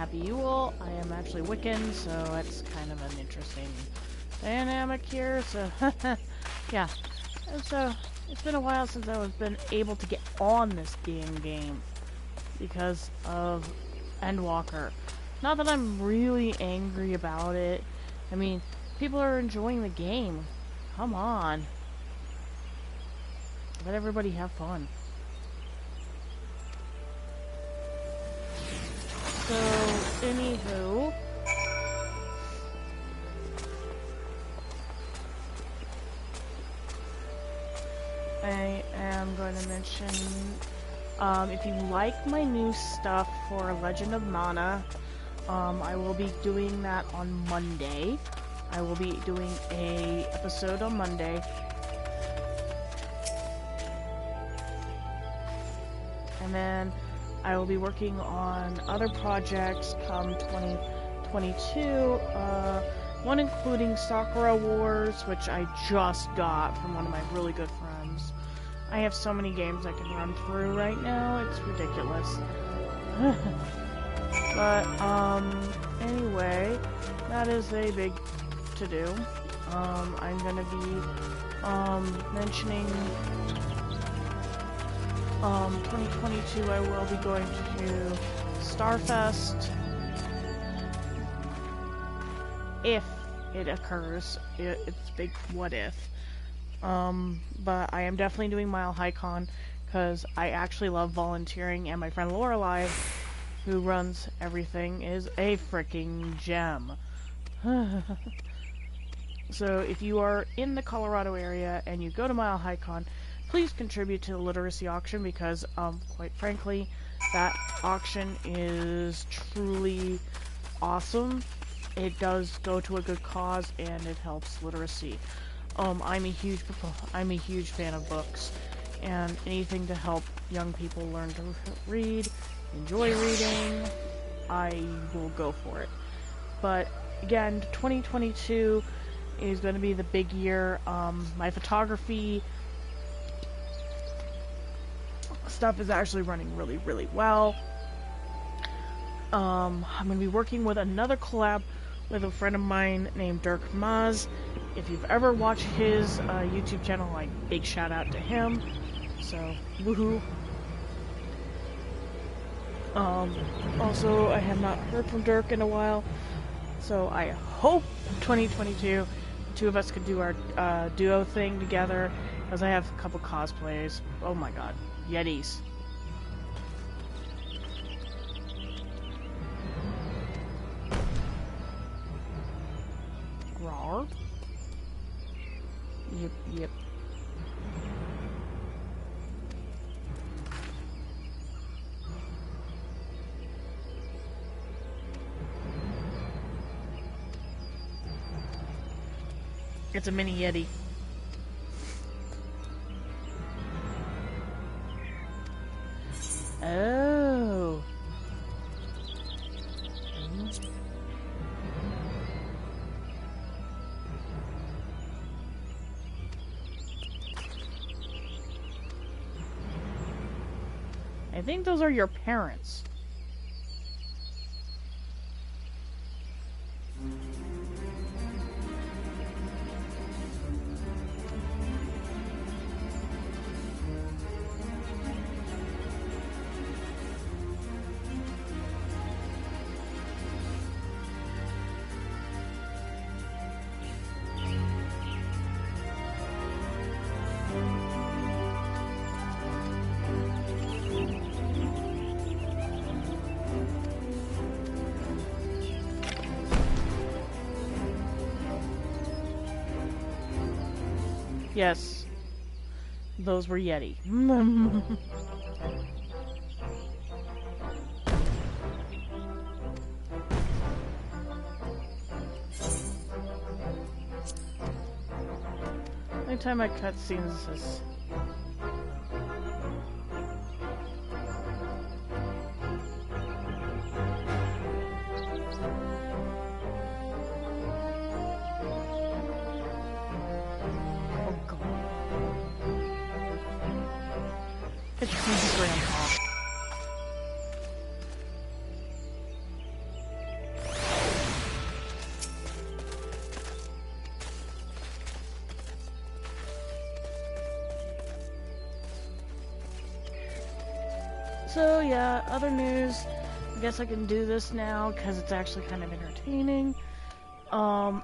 Happy Yule. I am actually Wiccan, so it's kind of an interesting dynamic here. So, yeah. And so, it's been a while since I was been able to get on this game because of Endwalker. Not that I'm really angry about it. I mean, people are enjoying the game. Come on. Let everybody have fun. So, anywho, I am going to mention, if you like my new stuff for Legend of Mana, I will be doing that on Monday. I will be doing a episode on Monday. And then I will be working on other projects come 2022, one including Sakura Wars, which I just got from one of my really good friends. I have so many games I can run through right now, it's ridiculous. But, anyway, that is a big to-do. I'm gonna be, mentioning 2022 I will be going to Starfest if it occurs. It's a big what if. But I am definitely doing Mile High Con because I actually love volunteering, and my friend Lorelei, who runs everything, is a freaking gem. So if you are in the Colorado area and you go to Mile High Con, please contribute to the literacy auction because, quite frankly, that auction is truly awesome. It does go to a good cause and it helps literacy. I'm a huge fan of books, and anything to help young people learn to read, enjoy reading, I will go for it. But again, 2022 is going to be the big year. My photography stuff is actually running really, really well. I'm going to be working with another collab with a friend of mine named Dirk Maz. If you've ever watched his YouTube channel, like, big shout out to him. So, woohoo. Also, I have not heard from Dirk in a while, so I hope 2022 the two of us could do our duo thing together, because I have a couple cosplays. Oh my god. Yetis. Rawr. Yep. It's a mini Yeti. Oh. I think those are your parents. Yes, those were Yeti. Anytime I cut scenes, is it's Grandpa. So yeah, other news. I guess I can do this now because it's actually kind of entertaining. I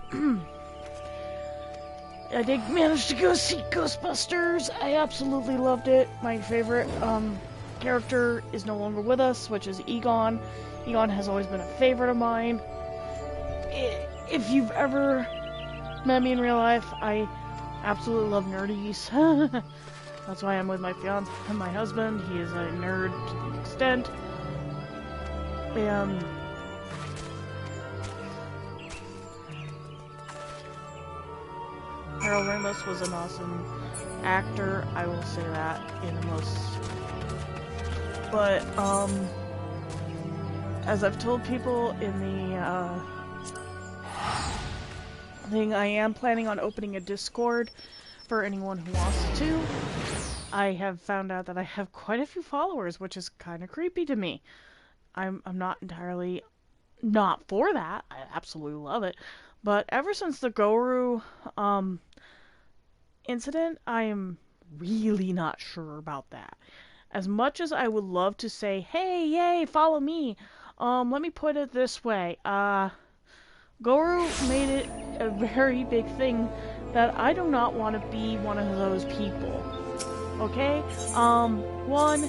did manage to go see Ghostbusters. I absolutely loved it. My favorite character is no longer with us, which is Egon. Egon has always been a favorite of mine. If you've ever met me in real life, I absolutely love nerdies. That's why I'm with my fiance and my husband. He is a nerd to the extent. And Harold Ramis was an awesome actor, I will say that in the most. But as I've told people in the thing, I am planning on opening a Discord for anyone who wants to. I have found out that I have quite a few followers, which is kind of creepy to me. I'm not entirely not for that. I absolutely love it. But ever since the Goru incident, I am really not sure about that. As much as I would love to say, hey, yay, follow me, let me put it this way. Goru made it a very big thing that I do not want to be one of those people. Okay? One,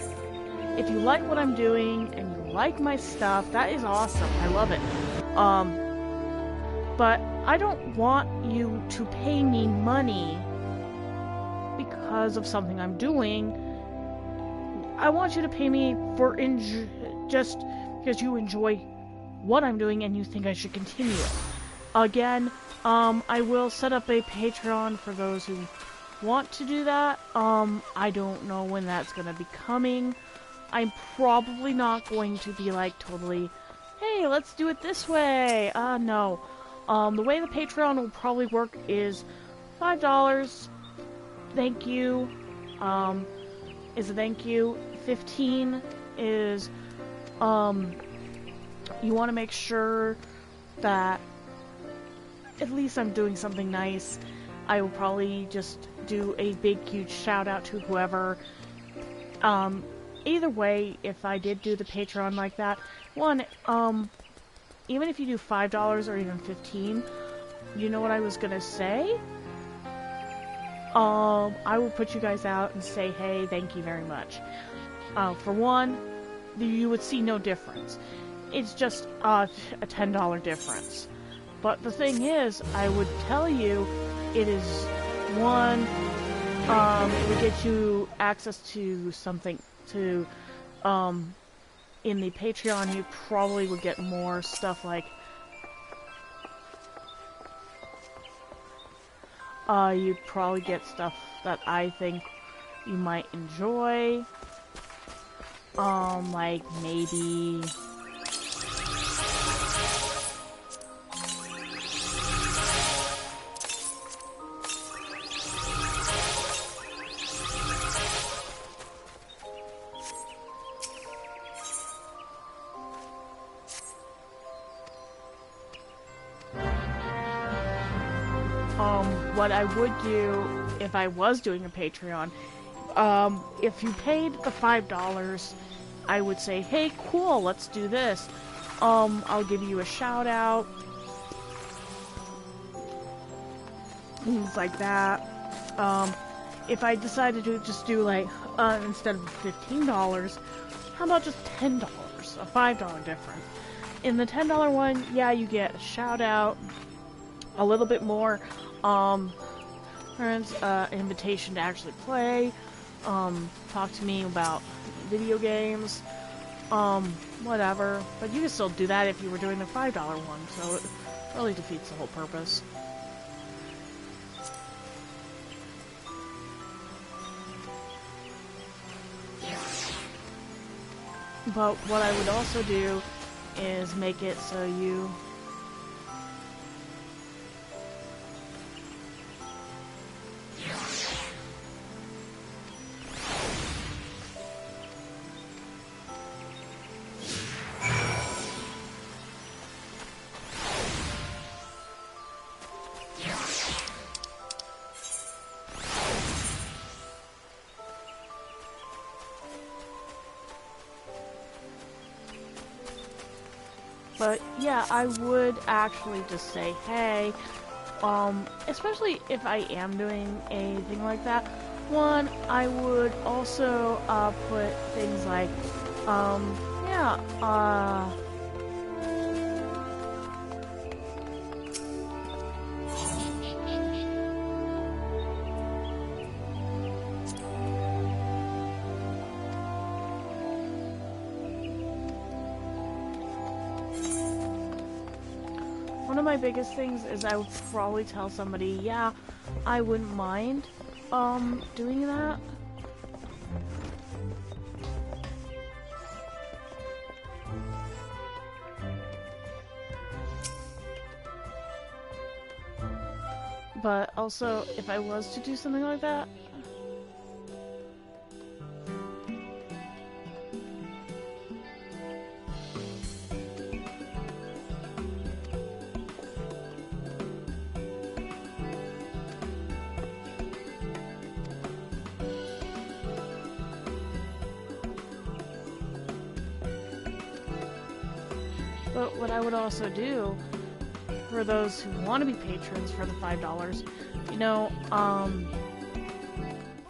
if you like what I'm doing and you like my stuff, that is awesome. I love it. But I don't want you to pay me money because of something I'm doing. I want you to pay me for just because you enjoy what I'm doing and you think I should continue it. Again, I will set up a Patreon for those who want to do that. I don't know when that's going to be coming. I'm probably not going to be like totally, hey, let's do it this way. No. The way the Patreon will probably work is $5. Thank you. Is a thank you. 15 is, you want to make sure that at least I'm doing something nice. I will probably just do a big, huge shout out to whoever. Either way, if I did do the Patreon like that, one, even if you do $5 or even 15, you know what I was gonna say? I will put you guys out and say, hey, thank you very much. For one, you would see no difference. It's just a $10 difference. But the thing is, I would tell you, it is one, it would get you access to something to, in the Patreon, you probably would get more stuff like, you'd probably get stuff that I think you might enjoy, like maybe what I would do if I was doing a Patreon, if you paid the $5, I would say, hey, cool, let's do this. I'll give you a shout out. Things like that. If I decided to just do like, instead of $15, how about just $10? A $5 difference. In the $10 one, yeah, you get a shout out, a little bit more, invitation to actually play, talk to me about video games, whatever. But you can still do that if you were doing the $5 one, so it really defeats the whole purpose. But what I would also do is make it so you But yeah, I would actually just say, hey, especially if I am doing a thing like that. One, I would also put things like, yeah, one of my biggest things is I would probably tell somebody, yeah, I wouldn't mind, doing that. But also, if I was to do something like that, but what I would also do for those who want to be patrons for the $5, you know,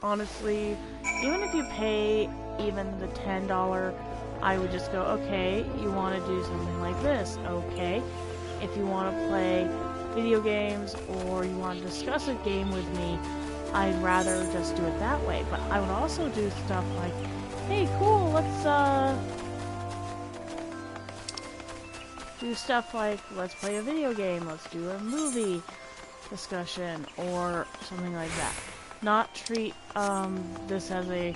honestly, even if you pay even the $10, I would just go, okay, you want to do something like this, okay. If you want to play video games or you want to discuss a game with me, I'd rather just do it that way. But I would also do stuff like, hey, cool, let's, do stuff like, let's play a video game, let's do a movie discussion, or something like that. Not treat, this as a...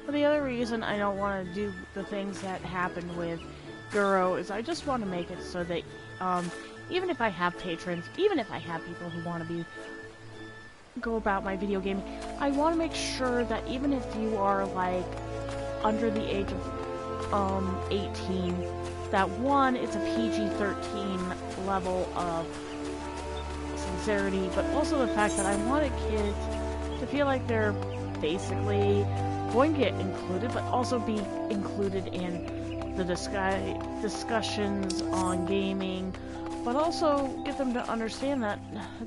But the other reason I don't want to do the things that happened with Guro is I just want to make it so that, even if I have patrons, even if I have people who want to go about my video gaming, I want to make sure that even if you are, like, under the age of, 18, that one, it's a PG-13 level of sincerity, but also the fact that I wanted kids to feel like they're basically going to get included, but also be included in the discussions on gaming, but also get them to understand that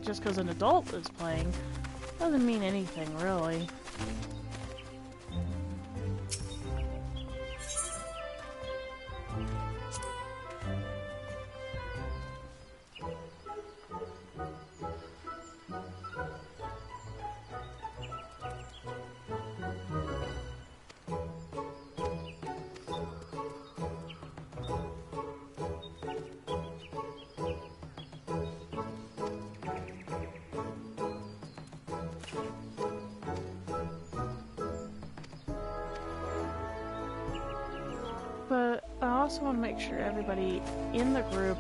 just because an adult is playing doesn't mean anything, really. But I also want to make sure everybody in the group,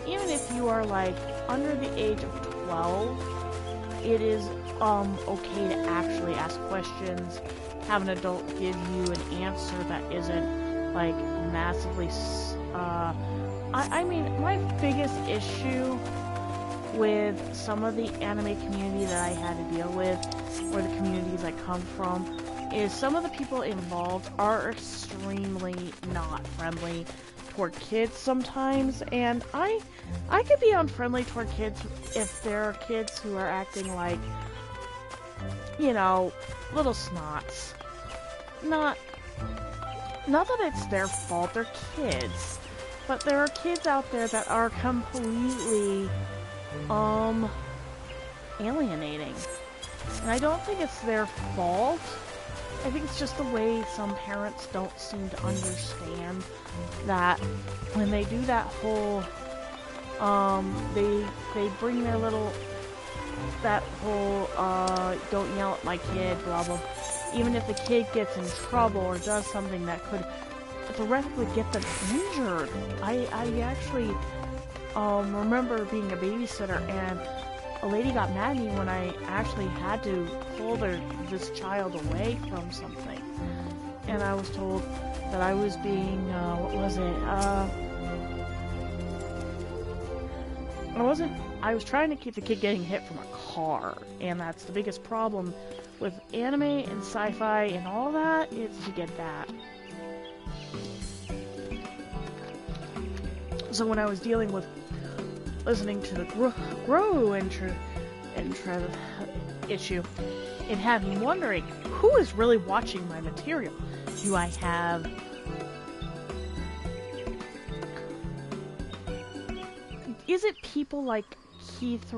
even if you are like under the age of 12, it is okay to actually ask questions, have an adult give you an answer that isn't like massively I mean, my biggest issue with some of the anime community that I had to deal with, or the communities I come from, is some of the people involved are extremely not friendly toward kids sometimes, and I could be unfriendly toward kids if there are kids who are acting like, you know, little snots. Not that it's their fault, they're kids, but there are kids out there that are completely, alienating. And I don't think it's their fault. I think it's just the way some parents don't seem to understand that when they do that whole, they bring their little, that whole, don't yell at my kid, blah blah. even if the kid gets in trouble or does something that could theoretically get them injured. I actually remember being a babysitter, and a lady got mad at me when I actually had to pull this child away from something. And I was told that I was being, what was it? I was trying to keep the kid getting hit from a car, and that's the biggest problem with anime and sci-fi and all that, is to get that. So when I was dealing with listening to the grow issue, it had me wondering, who is really watching my material? Do I have... Is it people like Keith,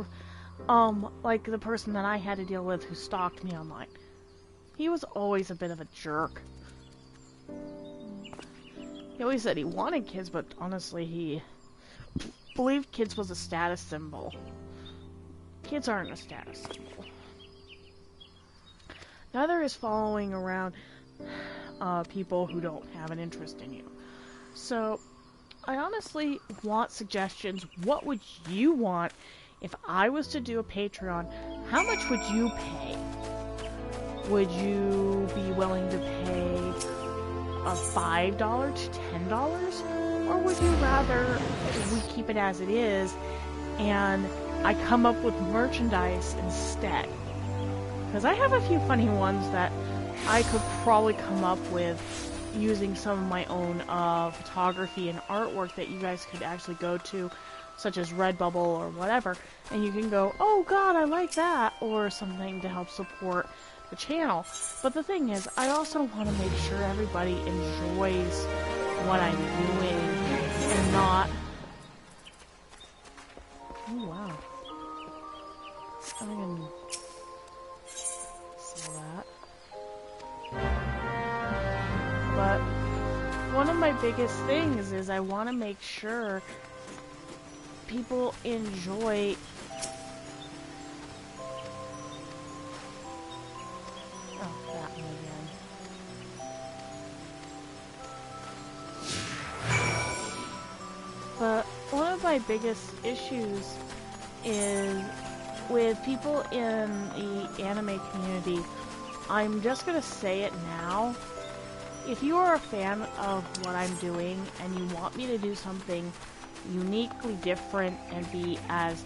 like the person that I had to deal with who stalked me online? He was always a bit of a jerk. He always said he wanted kids, but honestly, he believed kids was a status symbol. Kids aren't a status symbol. Neither is following around people who don't have an interest in you. So, I honestly want suggestions. What would you want if I was to do a Patreon? How much would you pay? Would you be willing to pay a $5 to $10? Or would you rather we keep it as it is and I come up with merchandise instead? Because I have a few funny ones that I could probably come up with using some of my own photography and artwork that you guys could actually go to, such as Redbubble or whatever, and you can go, oh god, I like that, or something to help support the channel. But the thing is, I also want to make sure everybody enjoys what I'm doing and not... Oh wow. I can see that. But one of my biggest things is I want to make sure people enjoy that one again. But one of my biggest issues is with people in the anime community. I'm just gonna say it now. If you are a fan of what I'm doing and you want me to do something uniquely different and be as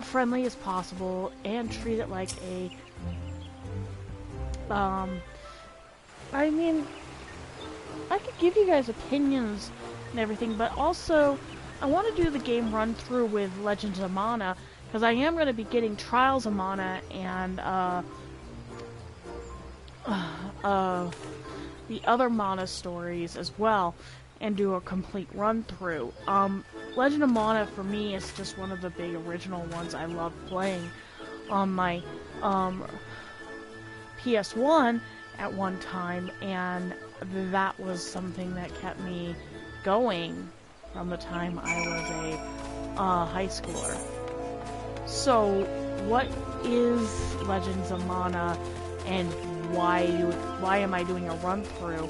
friendly as possible and treat it like a I mean, I could give you guys opinions and everything, but also I want to do the game run through with Legends of Mana, because I am going to be getting Trials of Mana and the other Mana stories as well, and do a complete run through. Legend of Mana for me is just one of the big original ones I love playing on my PS1 at one time, and that was something that kept me going from the time I was a high schooler. So, what is Legends of Mana, and why am I doing a run-through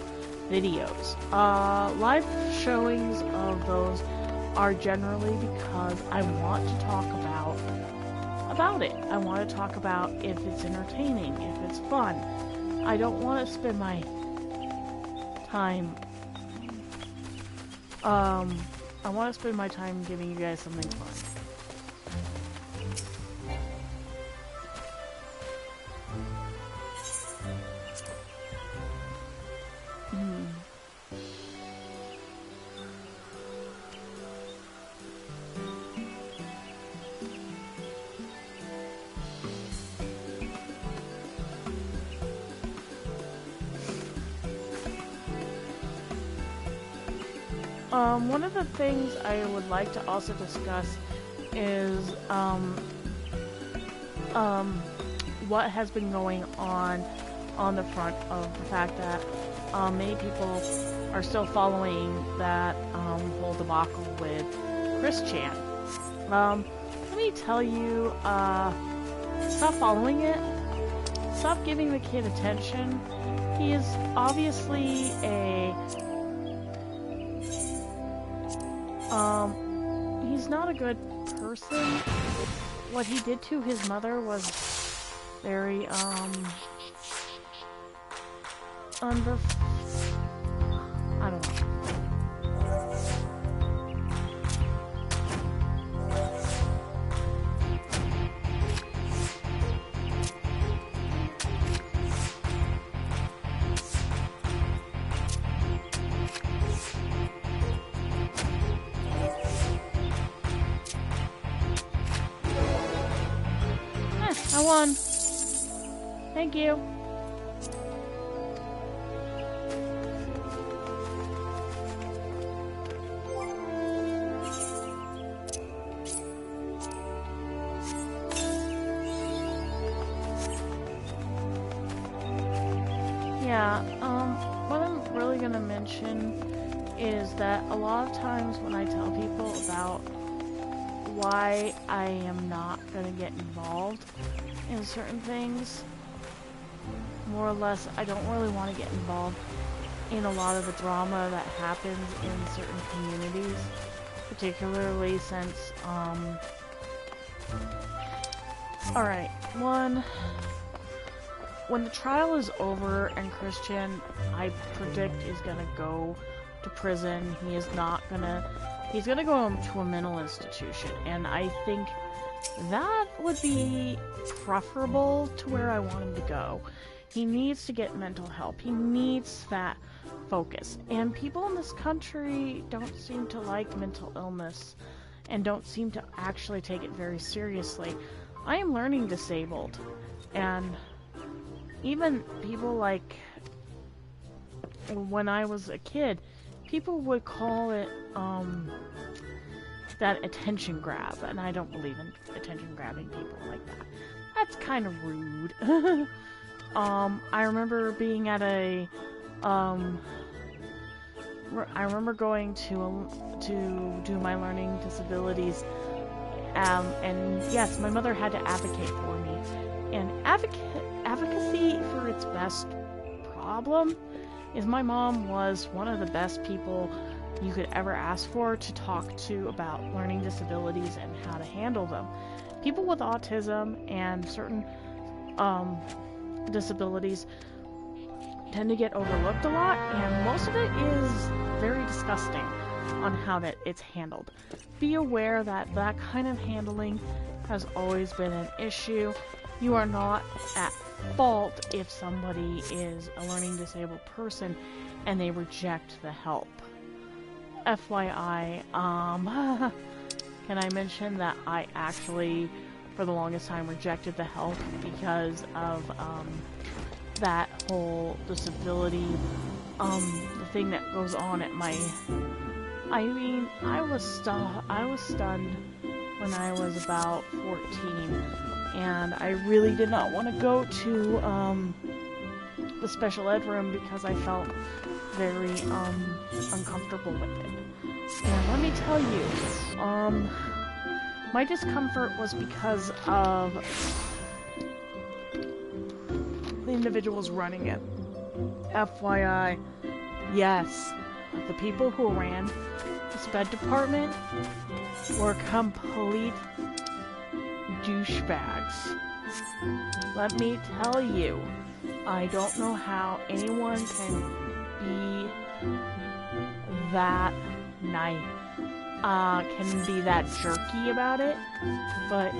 videos? Live showings of those are generally because I want to talk about it. I want to talk about if it's entertaining, if it's fun. I don't want to spend my time I want to spend my time giving you guys something fun. One of the things I would like to also discuss is what has been going on the front of the fact that many people are still following that whole debacle with Chris Chan. Let me tell you, stop following it. stop giving the kid attention. He is obviously he's not a good person. What he did to his mother was very, I don't know. I won. Thank you. Yeah, what I'm really gonna mention is that a lot of times when I tell people about why I am not gonna get involved in certain things, more or less, I don't really want to get involved in a lot of the drama that happens in certain communities, particularly since, alright, when the trial is over and Christian, I predict, is gonna go to prison, he's gonna go to a mental institution, and I think that would be preferable to where I want him to go. He needs to get mental help. He needs that focus. And people in this country don't seem to like mental illness and don't seem to actually take it very seriously. I am learning disabled, and even people like when I was a kid, people would call it that attention grab, and I don't believe in attention grabbing people like that. That's kind of rude. I remember being at I remember going to do my learning disabilities, and yes, my mother had to advocate for me. And advocacy for its best problem is my mom was one of the best people you could ever ask for to talk to about learning disabilities and how to handle them. People with autism and certain disabilities tend to get overlooked a lot, and most of it is very disgusting on how that it's handled. Be aware that that kind of handling has always been an issue. You are not at fault if somebody is a learning disabled person and they reject the help. FYI, can I mention that I actually, for the longest time, rejected the help because of, that whole disability, the thing that goes on at my, I mean, I was stunned when I was about 14, and I really did not want to go to, the special ed room because I felt very, uncomfortable with it. And let me tell you, my discomfort was because of the individuals running it. FYI, yes, the people who ran the SPED department were complete douchebags. Let me tell you, I don't know how anyone can be that nice, can be that jerky about it, but,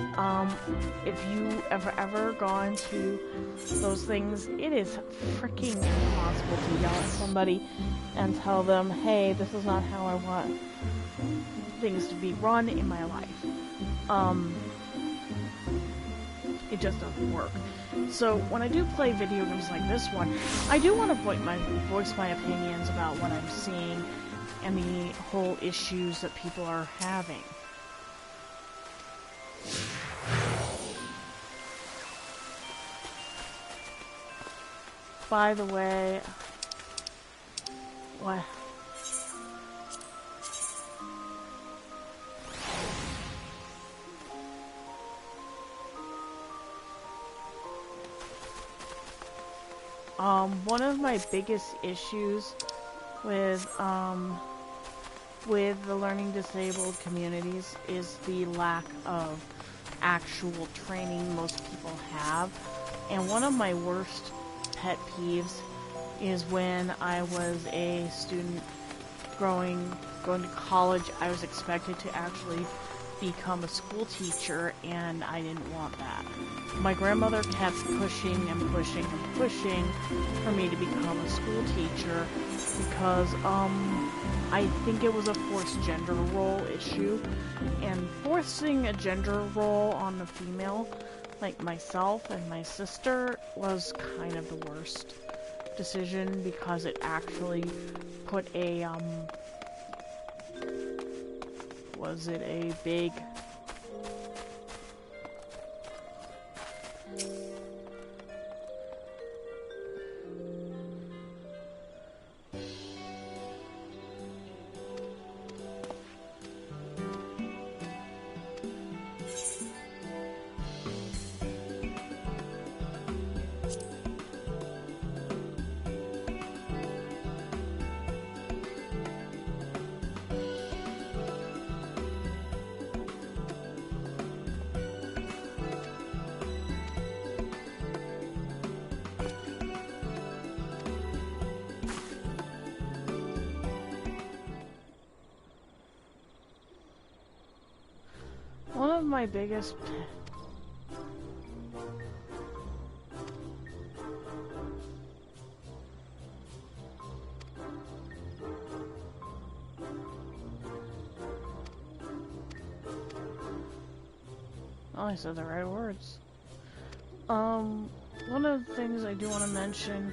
if you ever gone to those things, it is freaking impossible to yell at somebody and tell them, hey, this is not how I want things to be run in my life. It just doesn't work. So when I do play video games like this one, I do want to voice my opinions about what I'm seeing and the whole issues that people are having. By the way, what? One of my biggest issues with the learning disabled communities is the lack of actual training most people have. And one of my worst pet peeves is when I was a student going to college, I was expected to actually become a school teacher, and I didn't want that. My grandmother kept pushing and pushing and pushing for me to become a school teacher because I think it was a forced gender role issue, and forcing a gender role on a female like myself and my sister was kind of the worst decision because it actually put a was it a big one of my biggest oh, I said the right words. One of the things I do want to mention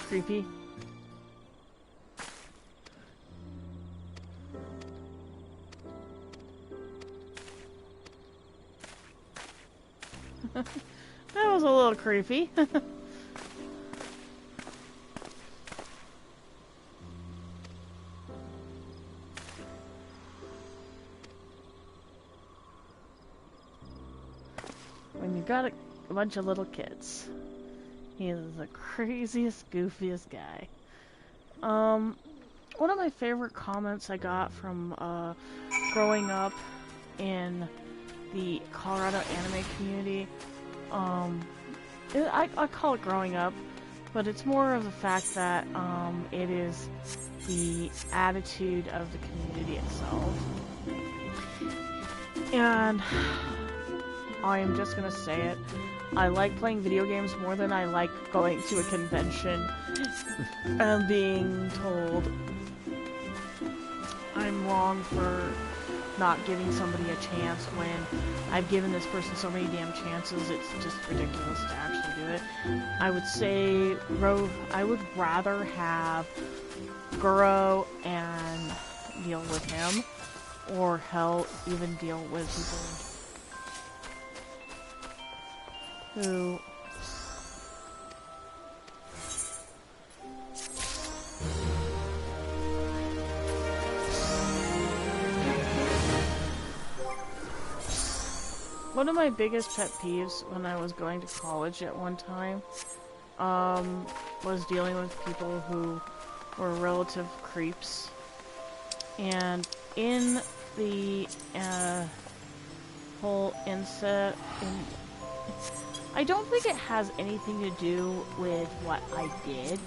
creepy. That was a little creepy. When you got a bunch of little kids. He is the craziest, goofiest guy. One of my favorite comments I got from growing up in the Colorado anime community, I call it growing up, but it's more of the fact that it is the attitude of the community itself. And I am just gonna say it. I like playing video games more than I like going to a convention and being told I'm wrong for not giving somebody a chance when I've given this person so many damn chances. It's just ridiculous to actually do it. I would say I would rather have Guro and deal with him, or hell, even deal with people who one of my biggest pet peeves when I was going to college at one time was dealing with people who were relative creeps. And in the whole inset, I don't think it has anything to do with what I did.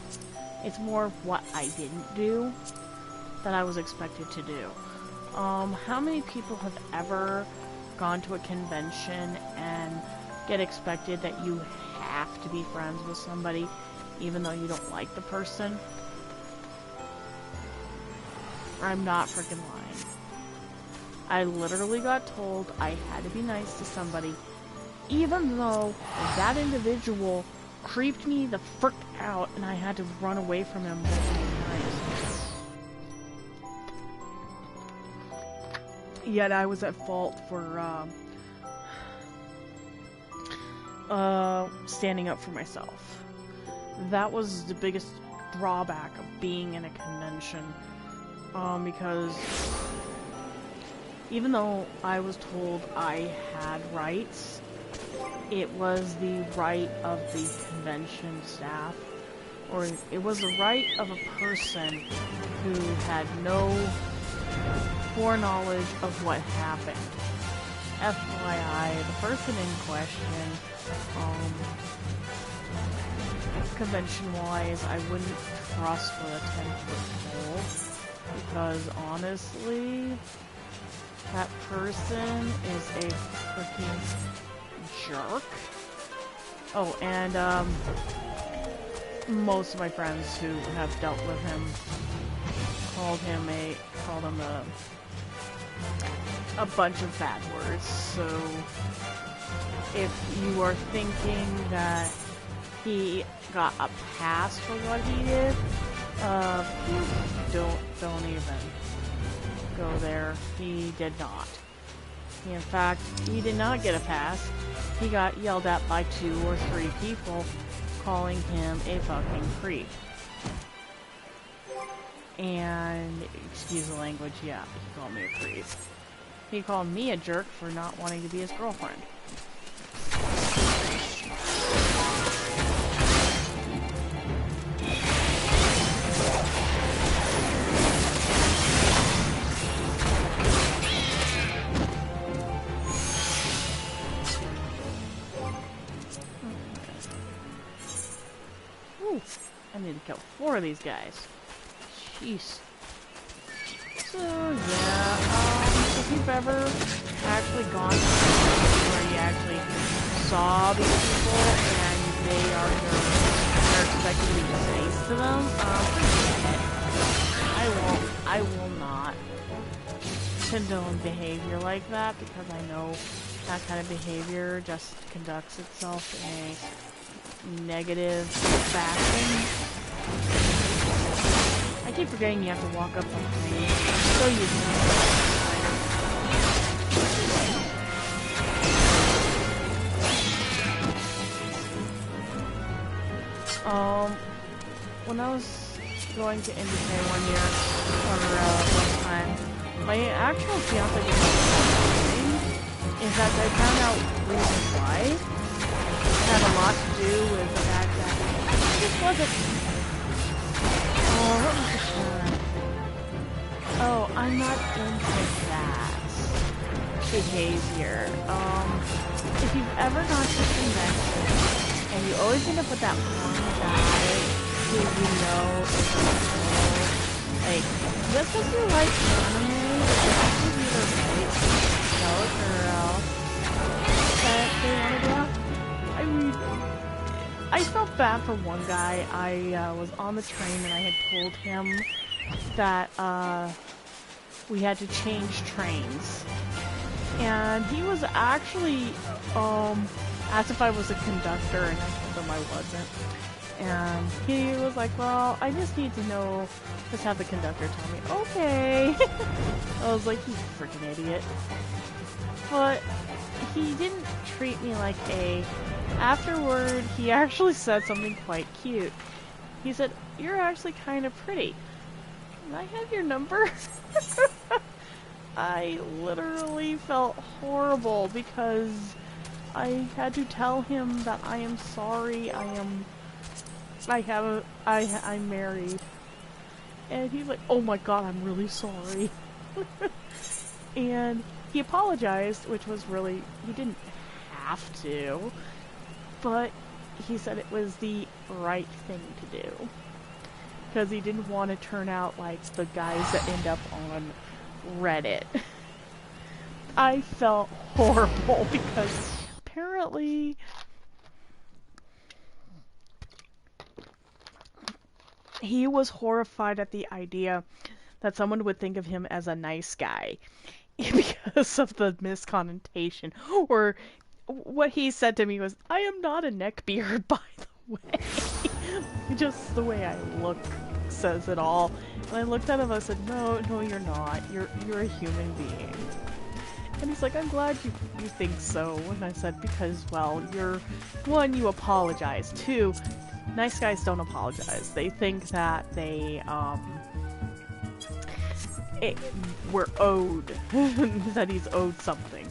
It's more what I didn't do that I was expected to do. How many people have ever gone to a convention and get expected that you have to be friends with somebody even though you don't like the person? I'm not freaking lying. I literally got told I had to be nice to somebody even though that individual creeped me the frick out and I had to run away from him multiple times. Yet I was at fault for standing up for myself. That was the biggest drawback of being in a convention. because even though I was told I had rights, it was the right of the convention staff, or it was the right of a person who had no foreknowledge of what happened. FYI, the person in question, convention-wise, I wouldn't trust with a 10-foot pole, because honestly, that person is a freaking jerk. Oh, and most of my friends who have dealt with him called him a bunch of bad words. So if you are thinking that he got a pass for what he did, don't even go there. He did not. In fact, he did not get a pass. He got yelled at by 2 or 3 people calling him a fucking creep. And, excuse the language, yeah, he called me a creep. He called me a jerk for not wanting to be his girlfriend. I need to kill 4 of these guys. Jeez. So, yeah, if you've ever actually gone to a place where you actually saw these people and you're expected to be nice to them, I will not condone behavior like that, because I know that kind of behavior just conducts itself in a negative fashion. I keep forgetting you have to walk up behind me. I'm so used to it. When I was going to Indicate one year, or one time, my actual fiance was is that I found out reasons why. Had a lot to do with the fact that I just wasn't. Oh, I'm not into that behavior. If you've ever gone to a convention and you always end up with that one guy who you know is like, just because you like anime, just because you tell a girl that they want to go out. I felt bad for one guy. I was on the train and I had told him that we had to change trains. And he was actually asked if I was a conductor, and I told him I wasn't. And he was like, well, I just need to know, just have the conductor tell me. Okay. I was like, you freaking idiot. But he didn't treat me like a... Afterward, he actually said something quite cute. He said, you're actually kind of pretty. Can I have your number? I literally felt horrible because I had to tell him that I am sorry, I'm married. And he's like, oh my god, I'm really sorry. And he apologized, which was really, he didn't have to, but he said it was the right thing to do. Because he didn't want to turn out like the guys that end up on Reddit. I felt horrible because apparently he was horrified at the idea that someone would think of him as a nice guy because of the misconnotation. Or what he said to me was, I am not a neckbeard, by the way. Just the way I look says it all. And I looked at him and I said, no, you're not. You're a human being. And he's like, I'm glad you think so. And I said, because, well, you apologize. 2, nice guys don't apologize. They think that we're owed, that he's owed something.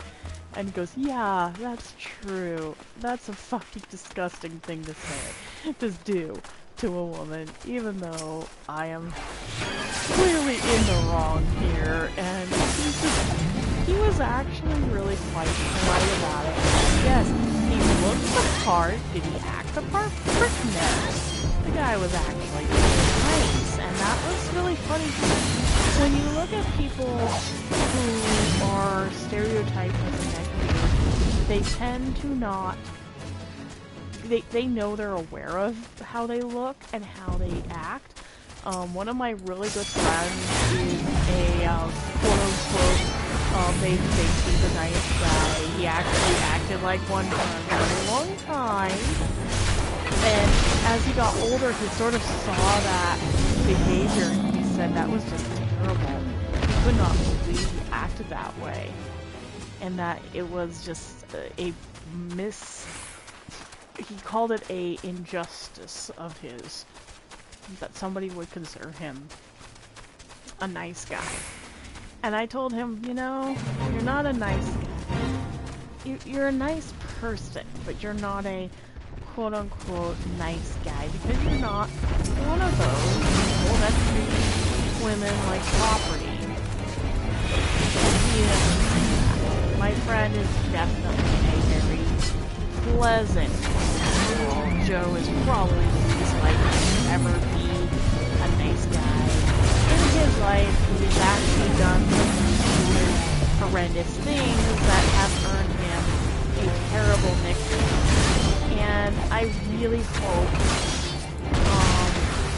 And he goes, yeah, that's true. That's a fucking disgusting thing to say, to do to a woman, even though I am clearly in the wrong here, and he was actually really quite polite about it. Yes, he looked the part. Did he act the part? Frick no. The guy was actually nice, and that was really funny. When you look at people who are stereotyped as a negative, they tend to not. They know they're aware of how they look and how they act. One of my really good friends is a quote-unquote babyface. He's a nice guy. He actually acted like one for a very long time. And as he got older, he sort of saw that behavior and he said that was just terrible. He could not believe he acted that way. And that it was just he called it a injustice of his, that somebody would consider him a nice guy. And I told him, you know, you're not a nice guy. You're a nice person, but you're not a quote-unquote nice guy, because you're not one of those people that treat women like property. Yeah. My friend is definitely a very pleasant individual. Joe is probably the least likely to ever be a nice guy in his life. He has actually done some horrendous things that have earned him a terrible nickname. And I really hope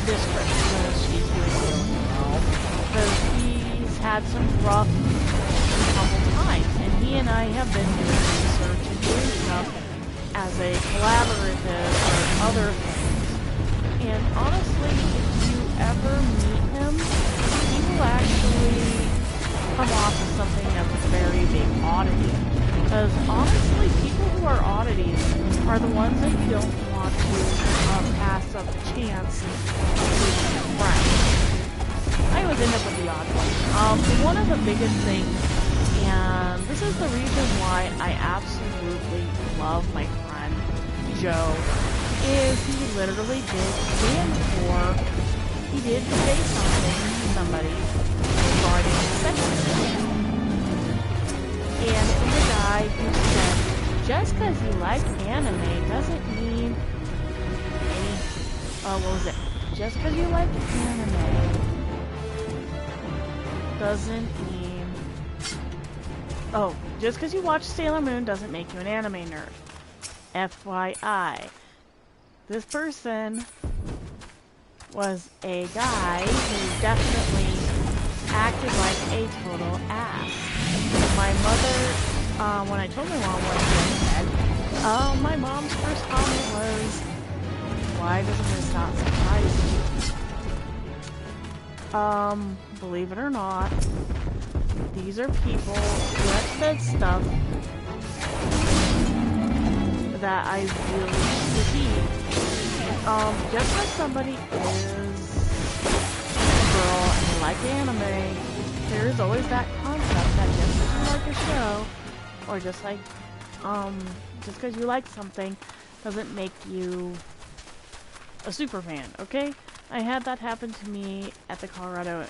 this Christmas she's doing really well, because he's had some rough troubled times, and he and I have been doing research and doing stuff as a collaborative or other things. And honestly, if you ever meet him, he will actually come off as something that's a very big oddity. Because honestly, people who are oddities are the ones that you don't want to pass up the chance to be a friend. I always end up with the odd one. One of the biggest things, and this is the reason why I absolutely love my friend Joe, is he literally did stand for, he did say something to somebody regarding sexism. And it was a guy who said, just because you like anime doesn't mean any, what was it? Just because you like anime doesn't mean, just because you watch Sailor Moon doesn't make you an anime nerd. FYI. This person was a guy who definitely acted like a total ass. My mother, when I told my mom what he said, my mom's first comment was, why doesn't this not surprise you? Believe it or not, these are people who have said stuff that I really repeat. Just like somebody is a girl and they like anime, there is always that concept that just because you like a show, or just like, just because you like something, doesn't make you a super fan, okay? I had that happen to me at the Colorado,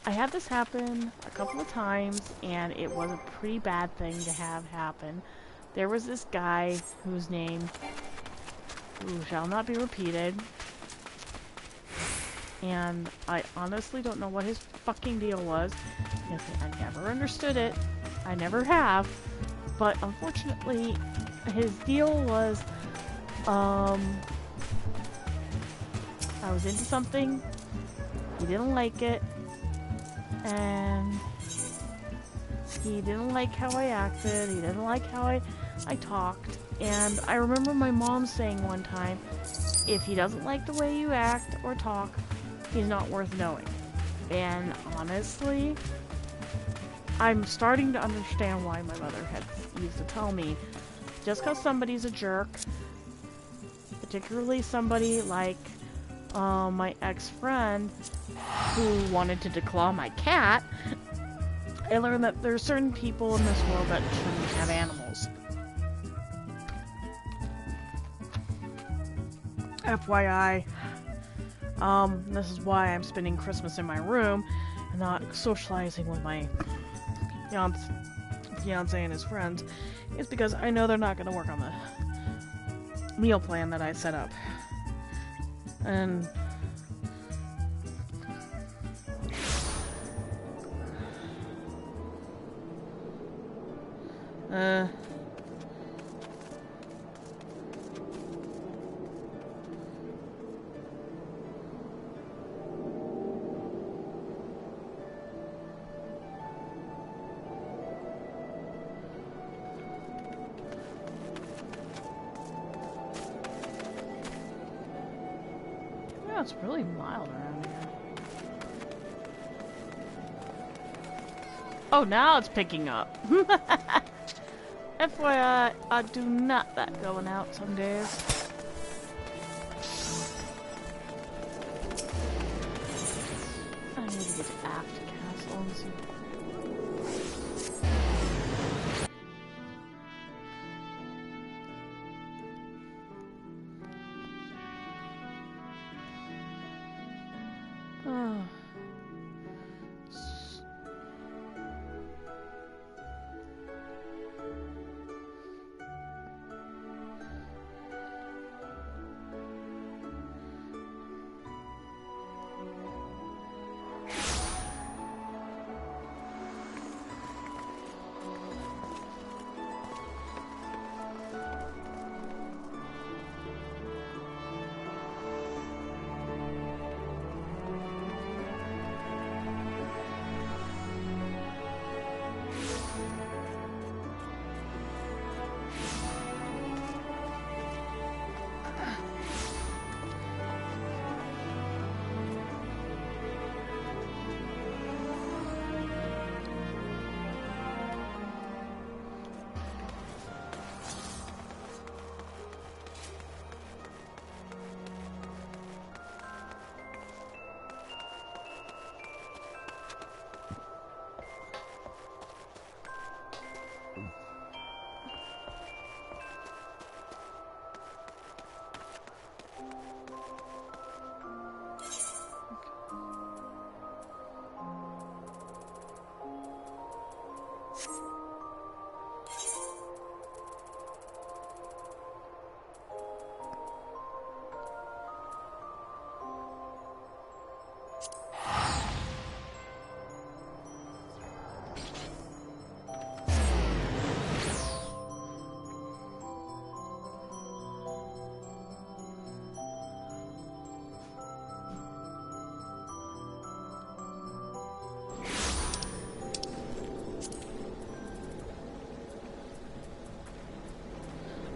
I had this happen a couple of times, and it was a pretty bad thing to have happen. There was this guy whose name shall not be repeated, and I honestly don't know what his fucking deal was. I never understood it. I never have. But unfortunately, his deal was, I was into something, he didn't like it, and he didn't like how I acted, he didn't like how I talked, and I remember my mom saying one time, if he doesn't like the way you act or talk, he's not worth knowing. And honestly, I'm starting to understand why my mother had used to tell me, just because somebody's a jerk, particularly somebody like my ex-friend who wanted to declaw my cat, I learned that there are certain people in this world that shouldn't have animals. FYI, this is why I'm spending Christmas in my room and not socializing with my fiance and his friends. It's because I know they're not going to work on the meal plan that I set up. And yeah, it's really mild around here. Oh, now it's picking up. FYI, I do not like going out some days. I need to get to Aft Castle and see. Oh.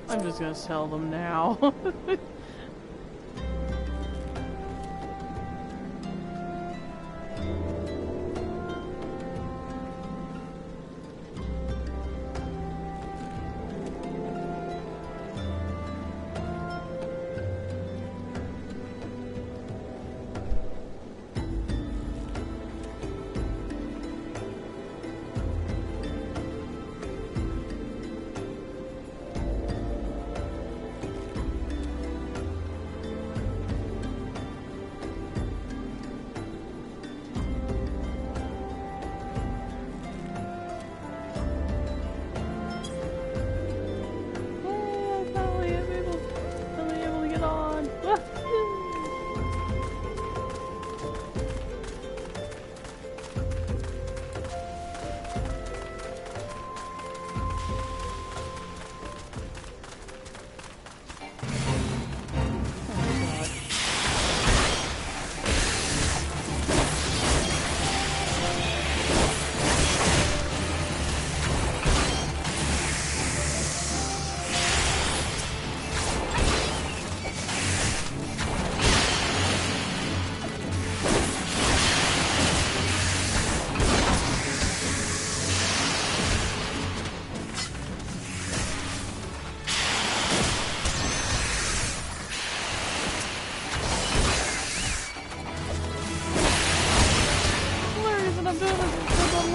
I'm just gonna sell them now.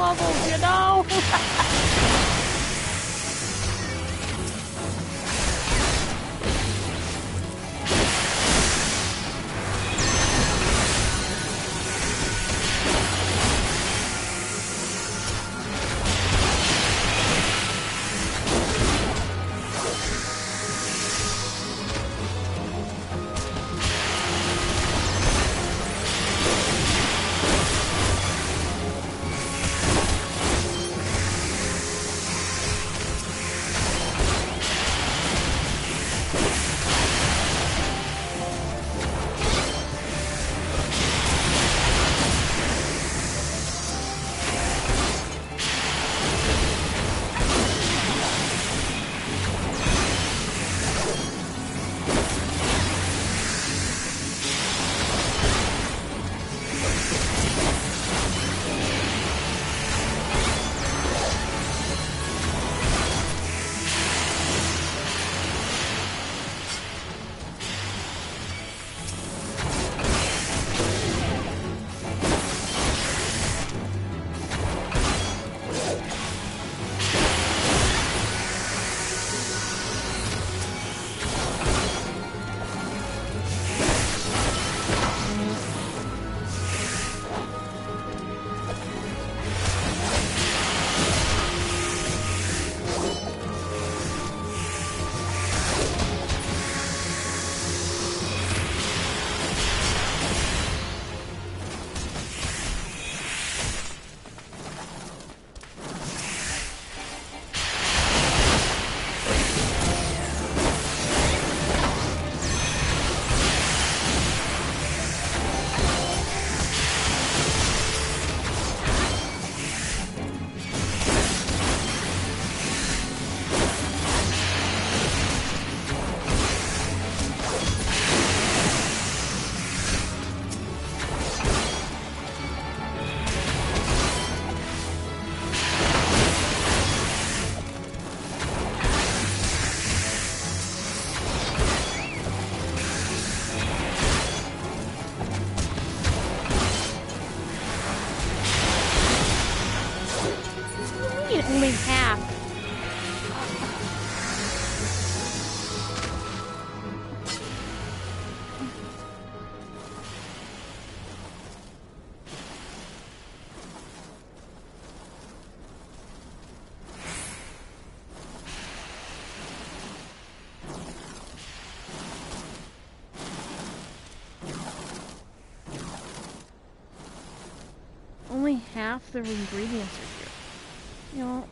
levels, you know? Only half. Only half the ingredients are here. You know.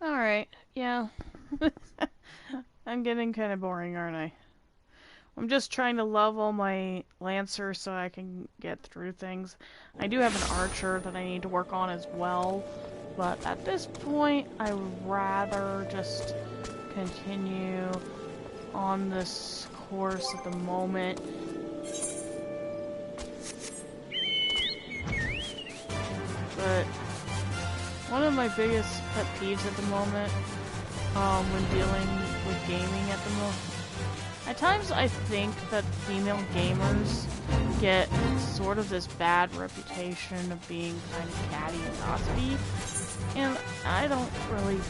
Alright, yeah. I'm getting kind of boring, aren't I? I'm just trying to level my Lancer so I can get through things. I do have an Archer that I need to work on as well, but at this point, I would rather just continue on this course at the moment. But one of my biggest pet peeves at the moment, when dealing with gaming at the moment, at times I think that female gamers get sort of this bad reputation of being kind of catty and gossipy, and I don't really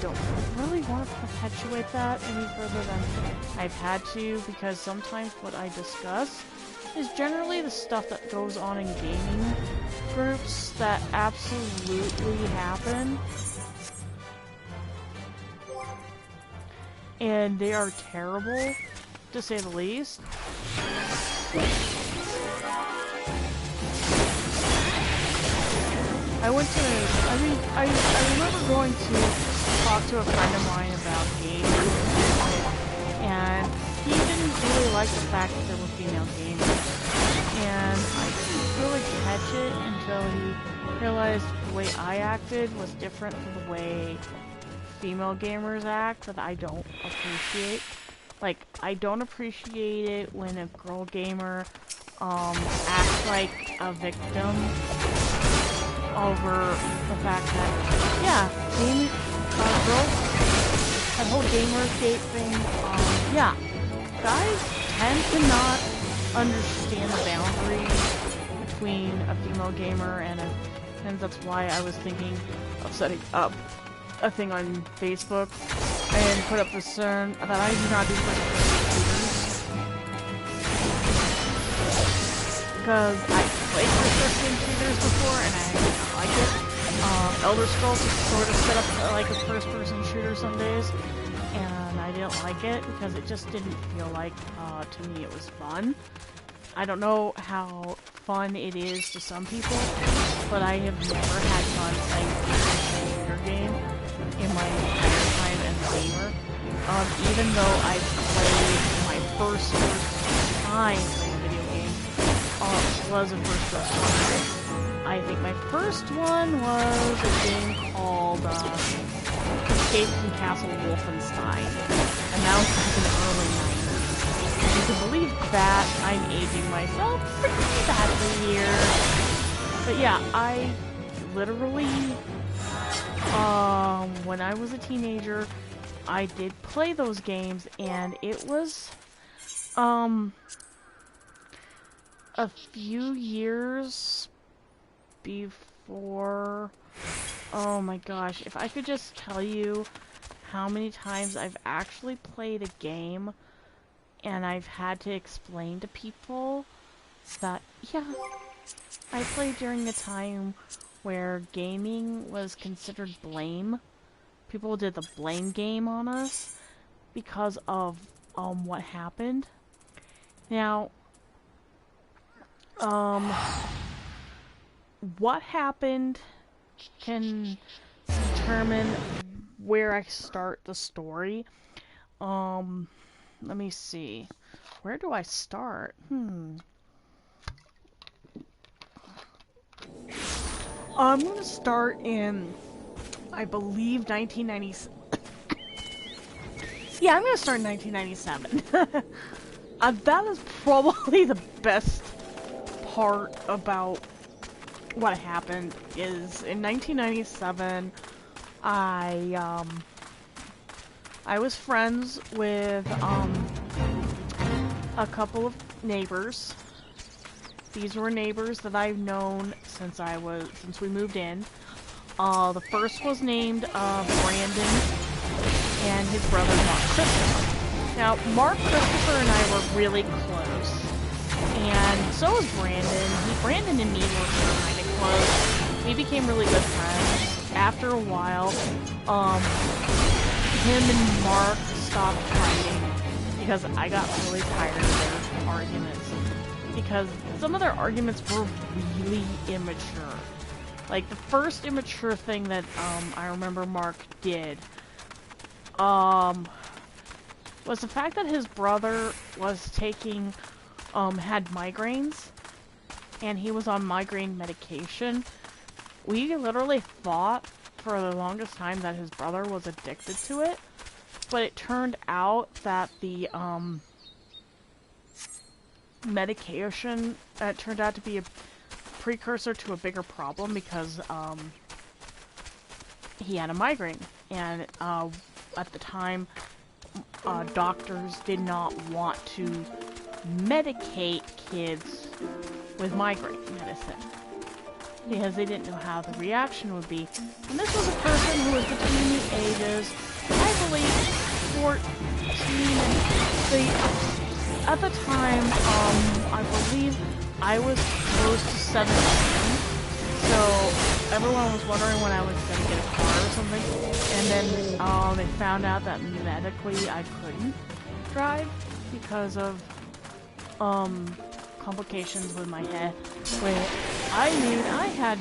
want to perpetuate that any further than I've had to, because sometimes what I discuss is generally the stuff that goes on in gaming groups that absolutely happen, and they are terrible, to say the least. I remember going to talk to a friend of mine about gaming, and he didn't really like the fact that there were female gamers. And I didn't really catch it until he realized the way I acted was different from the way female gamers act, that I don't appreciate. Like, I don't appreciate it when a girl gamer acts like a victim over the fact that, yeah, girls, that whole Gamergate thing, yeah, guys tend to not understand the boundaries between a female gamer and that's why I was thinking of setting up a thing on Facebook and put up the concern that I do not do first-person shooters, because I played first-person shooters before and I didn't like it. Elder Scrolls is sort of set up like a first-person shooter some days, and I didn't like it because it just didn't feel like, to me, it was fun. I don't know how fun it is to some people, but I have never had fun playing a first-person shooter game in my entire time as a gamer. Even though I played my first time playing a video game, was a first-person shooter. I think my first one was a game called Escape from Castle Wolfenstein, and that was back in the early 90s. If you can believe that, I'm aging myself pretty badly here. But yeah, I literally, when I was a teenager, I did play those games, and it was, a few years before, oh my gosh, if I could just tell you how many times I've actually played a game and I've had to explain to people that, yeah, I played during a time where gaming was considered blame. People did the blame game on us because of what happened. Now, what happened can determine where I start the story. Let me see. Where do I start? I'm gonna start in, I believe, 1997. Yeah, I'm gonna start in 1997. That is probably the best part about what happened. Is in 1997, I was friends with a couple of neighbors these were neighbors that I've known since we moved in. The first was named Brandon, and his brother Mark Christopher. Now, Mark Christopher and I were really close, and so was Brandon. Brandon and me were kind of close. We became really good friends. After a while, him and Mark stopped fighting because I got really tired of their arguments. Because some of their arguments were really immature. Like, the first immature thing that I remember Mark did was the fact that his brother was taking, had migraines, and he was on migraine medication. We literally thought for the longest time that his brother was addicted to it, but it turned out that the medication turned out to be a precursor to a bigger problem because he had a migraine, and at the time doctors did not want to medicate kids with migraine medicine because they didn't know how the reaction would be. And this was a person who was between the ages, I believe, 14 and at the time, I believe I was close to 17, so everyone was wondering when I was going to get a car or something, and then they found out that medically I couldn't drive because of complications with my head. I had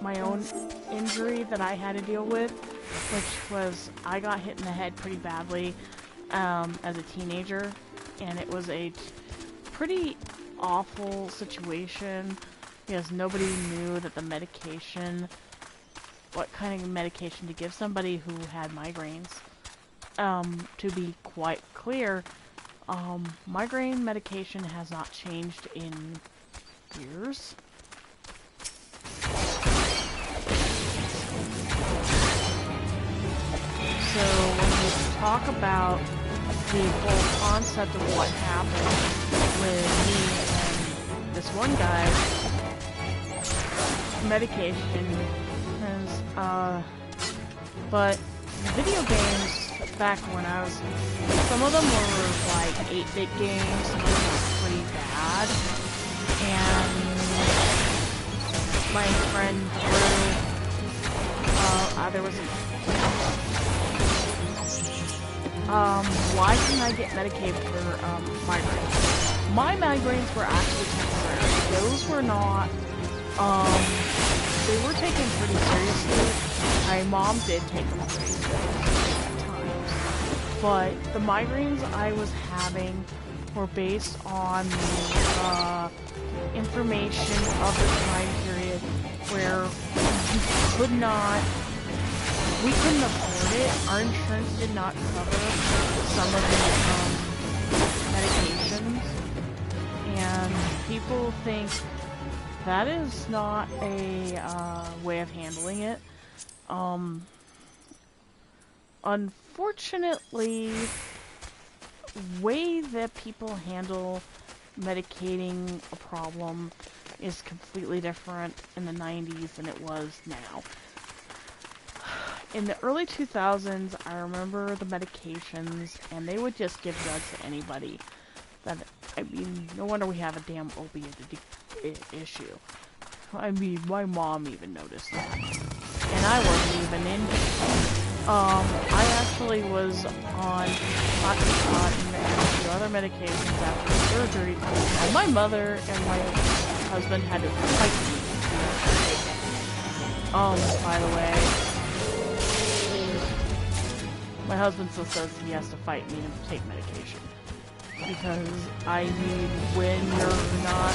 my own injury that I had to deal with, which was I got hit in the head pretty badly as a teenager, and it was a pretty awful situation because nobody knew that the medication, what kind of medication to give somebody who had migraines. To be quite clear, migraine medication has not changed in years. So when we talk about the whole concept of what happened with me and this one guy, medication has, but video games back when I was, some of them were like 8-bit games, some of them were pretty bad, and my friend Drew, there was why didn't I get medicated for migraines? My migraines were actually temporary. Those were not, they were taken pretty seriously. My mom did take them pretty seriously at times. But the migraines I was having were based on the information of the time period where you could not, we couldn't afford it. Our insurance did not cover some of the medications, and people think that is not a way of handling it. Unfortunately, the way that people handle medicating a problem is completely different in the 90s than it was now. In the early 2000s, I remember the medications, and they would just give drugs to anybody. That, I mean, no wonder we have a damn opiate issue. I mean, my mom even noticed that. And I wasn't even in it. I actually was on Oxycontin and a few other medications after surgery, and my mother and my husband had to fight me. By the way, my husband still says he has to fight me to take medication. Because I mean, when you're not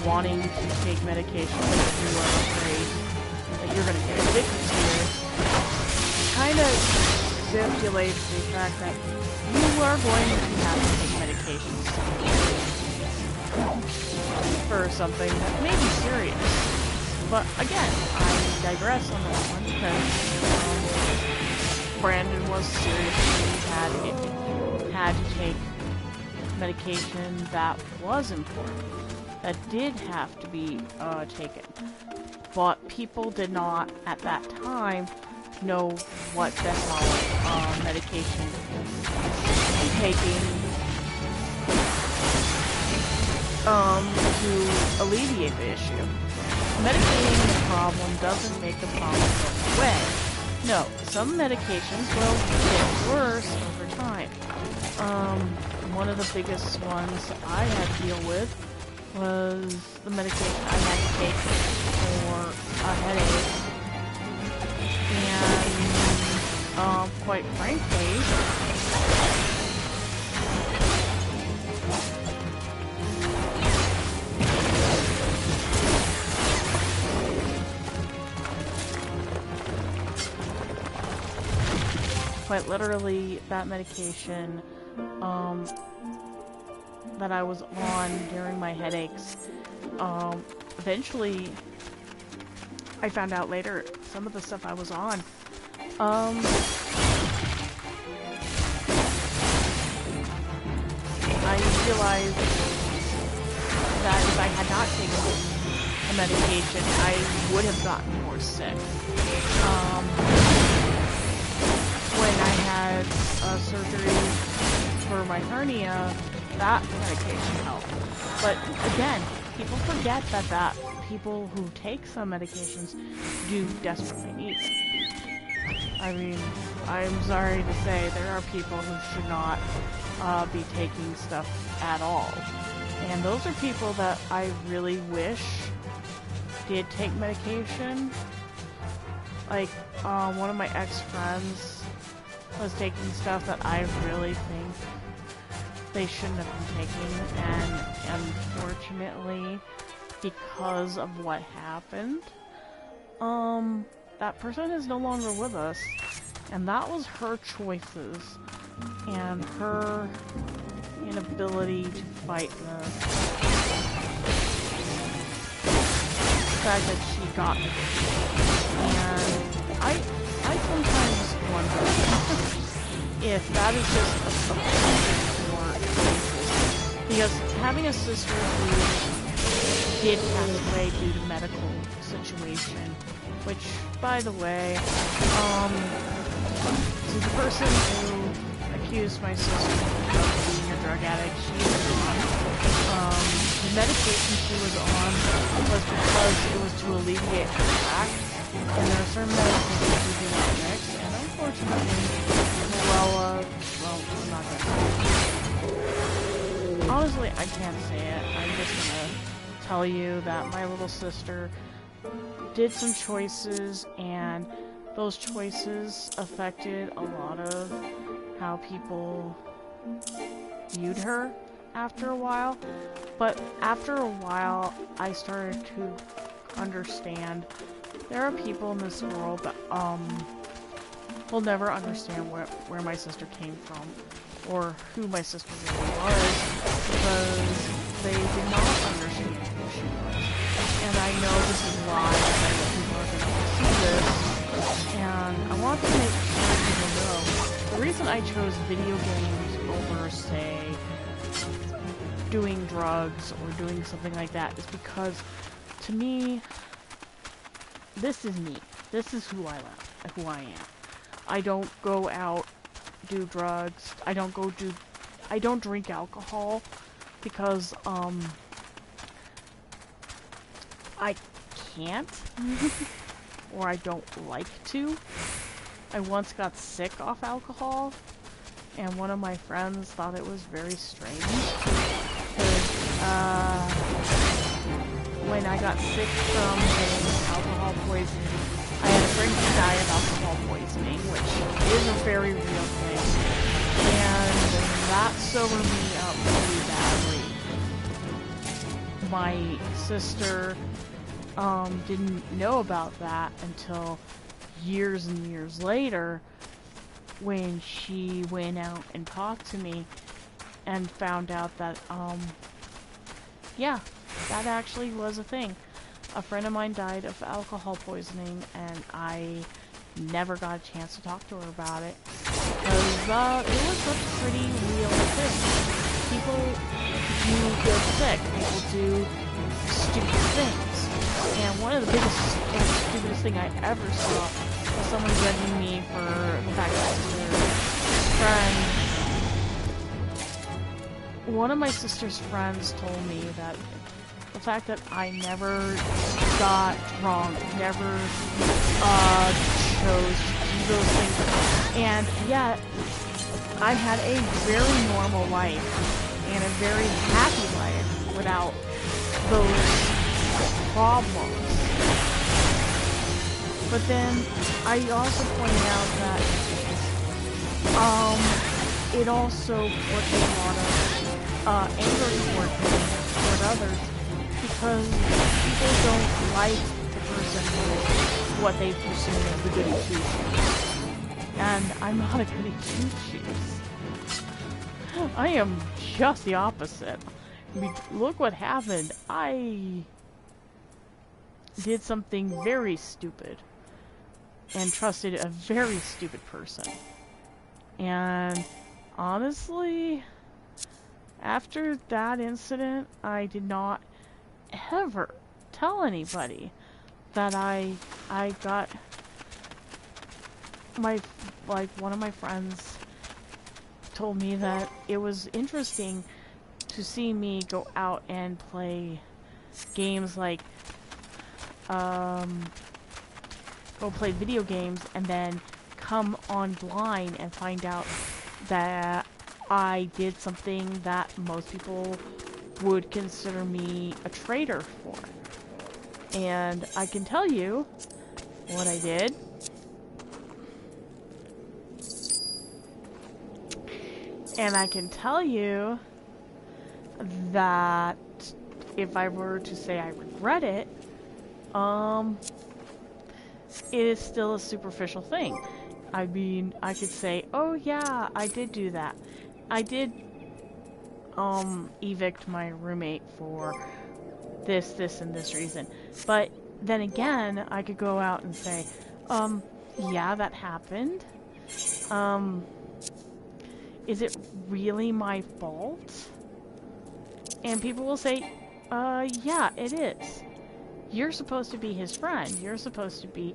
wanting to take medication because you are afraid that you're going to get addicted to it, kind of stipulates the fact that you are going to have to take medications for something that may be serious. But again, I digress on that one because Brandon was seriously had to take medication that was important. that did have to be taken. But people did not, at that time, know what the hell medication taking to alleviate the issue. Medicating the problem doesn't make the problem go away. No, some medications will get worse over time. One of the biggest ones I had to deal with was the medication I had to take for a headache. And, quite frankly, quite literally, that medication, that I was on during my headaches, eventually, I found out later, some of the stuff I was on, I realized that if I had not taken the medication, I would have gotten more sick. When I had surgery for my hernia, that medication helped. But again, people forget that people who take some medications do desperately need it. I mean, I'm sorry to say, there are people who should not be taking stuff at all. And those are people that I really wish did take medication. Like, one of my ex-friends was taking stuff that I really think they shouldn't have been taking, and unfortunately, because of what happened, that person is no longer with us, and that was her choices, and her inability to fight the fact that she got it. And I sometimes wonder if that is just a for choices. Because having a sister who did pass away due to medical situation, which, by the way, to the person who accused my sister of being a drug addict, she was on. The medication she was on was because it was to alleviate her back, and there are certain medications we do not mix, and unfortunately, well, I'm not gonna say it. Honestly, I can't say it. I'm just gonna tell you that my little sister did some choices, and those choices affected a lot of how people viewed her after a while. But after a while, I started to understand there are people in this world that will never understand where my sister came from or who my sister really was, because they did not understand who she was. And I know this is why people are going to see this, and I want to make sure people know the reason I chose video games over, say, doing drugs or doing something like that is because, to me, this is me. This is who I am. I don't go out, do drugs. I don't drink alcohol because, I can't, or I don't like to. I once got sick off alcohol, and one of my friends thought it was very strange, because, when I got sick from alcohol poisoning, I had a friend who died of alcohol poisoning, which is a very real thing, and that sobered me up really badly. My sister didn't know about that until years and years later, when she went out and talked to me and found out that, yeah, that actually was a thing. A friend of mine died of alcohol poisoning, and I never got a chance to talk to her about it, because it was a pretty real thing. People do get sick. People do stupid things. And one of the biggest and stupidest thing I ever saw was someone judging me for the fact that one of my sister's friends told me that the fact that I never got drunk, never chose to do those things, and yet I had a very normal life and a very happy life without those problems. But then I also pointed out that it also put a lot of anger toward me, toward others, because people don't like the person with what they presume as the goody two-shoes. And I'm not a goody two-shoes. I am just the opposite. I mean, look what happened. I did something very stupid and trusted a very stupid person. And honestly, after that incident, I did not ever tell anybody that I got one of my friends told me that it was interesting to see me go out and play games like go play video games and then come online and find out that I did something that most people would consider me a traitor for. And I can tell you what I did. And I can tell you that if I were to say I regret it, it is still a superficial thing. I mean, I could say, oh yeah, I did do that. I did, evict my roommate for this, and this reason. But then again, I could go out and say, yeah, that happened. Is it really my fault? And people will say, yeah, it is. You're supposed to be his friend. You're supposed to be...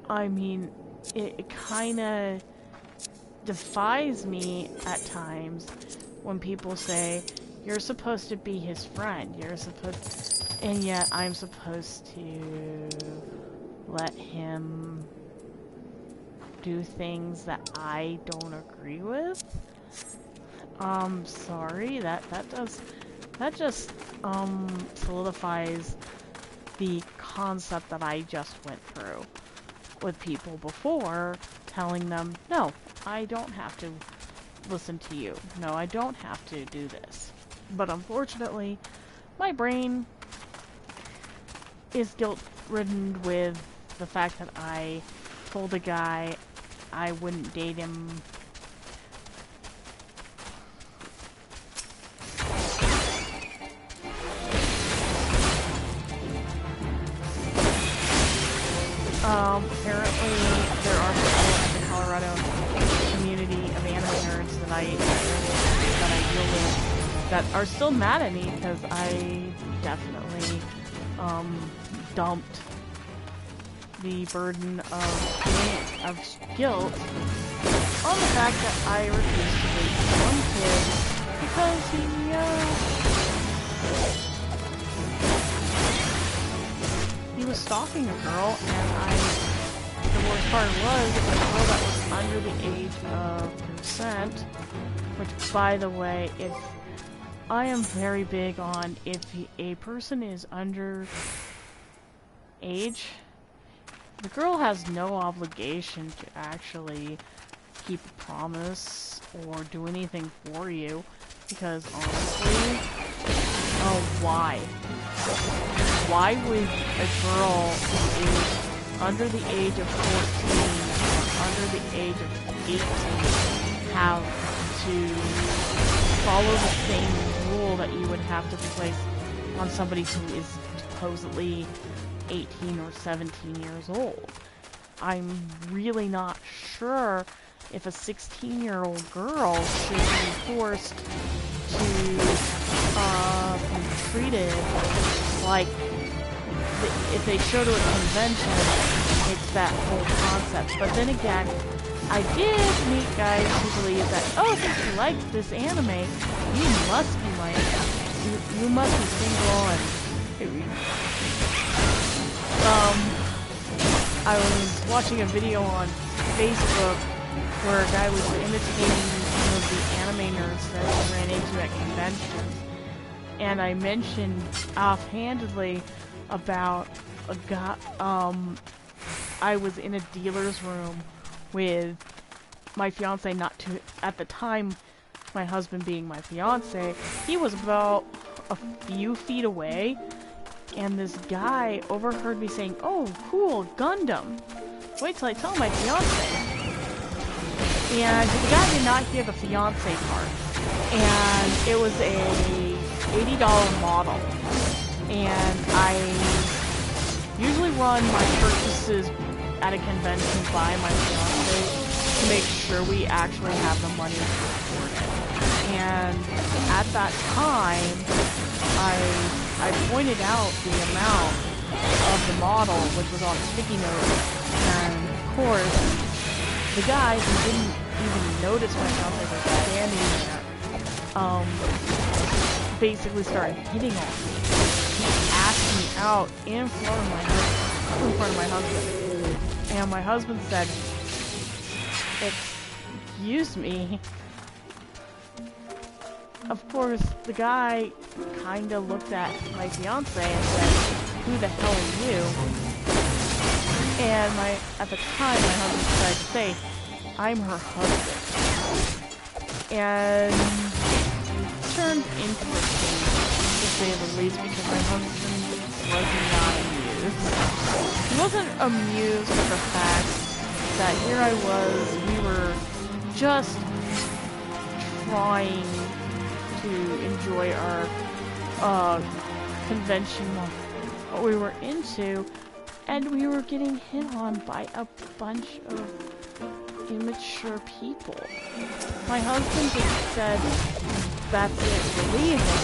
I mean, it kinda defies me at times when people say, you're supposed to be his friend. You're supposed... And yet I'm supposed to let him do things that I don't agree with. Sorry, that just solidifies the concept that I just went through with people before, telling them, no, I don't have to listen to you. No, I don't have to do this. But unfortunately, my brain is guilt-ridden with the fact that I told a guy I wouldn't date him. Apparently there are people in the Colorado community of anime nerds that I deal with that are still mad at me because I definitely dumped the burden of guilt on the fact that I refused to date one kid because he was stalking a girl, and the worst part was it was a girl that was under the age of consent, which, by the way, if I am very big on if a person is under age, the girl has no obligation to actually keep a promise or do anything for you, because honestly, why? Why would a girl who is under the age of 14 or under the age of 18 have to follow the same rule that you would have to place on somebody who is supposedly 18 or 17 years old? I'm really not sure if a 16-year-old girl should be forced to be treated like if they show to a convention, it's that whole concept. But then again, I did meet guys who believe that, oh, since you like this anime, you must be like, you must be single, and I was watching a video on Facebook where a guy was imitating some of the anime nerds that I ran into at conventions, and I mentioned offhandedly about a guy, I was in a dealer's room with my fiance, at the time, my husband being my fiance. He was about a few feet away, and this guy overheard me saying, "Oh, cool, Gundam." Wait till I tell my fiance. And the guy did not hear the fiance part. And it was a $80 model. And I usually run my purchases at a convention by my fiance to make sure we actually have the money to afford it. And at that time, I pointed out the amount of the model, which was on a sticky note, and of course, the guy who didn't even notice my fiance was standing there, basically started hitting on me. He asked me out in front of my husband, and my husband said, "Excuse me." Of course, the guy kinda looked at my fiance and said, "Who the hell are you?" And at the time, my husband decided to say, "I'm her husband." And it turned interesting, to say the least, because my husband was not amused. He wasn't amused with the fact that here I was, we were just trying to enjoy our convention, what we were into, and we were getting hit on by a bunch of immature people. My husband just said, "That's it, we're leaving."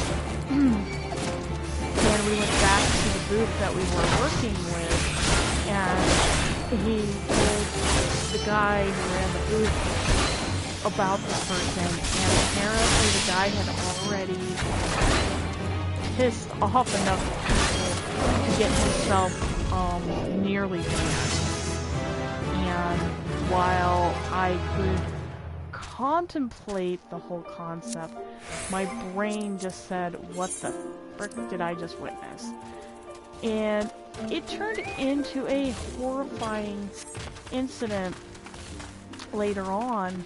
And we went back to the booth that we were working with, and he told the guy who ran the booth about this person, and apparently the guy had already pissed off enough people to get himself nearly banned. And while I could contemplate the whole concept, my brain just said, "What the frick did I just witness?" And it turned into a horrifying incident later on,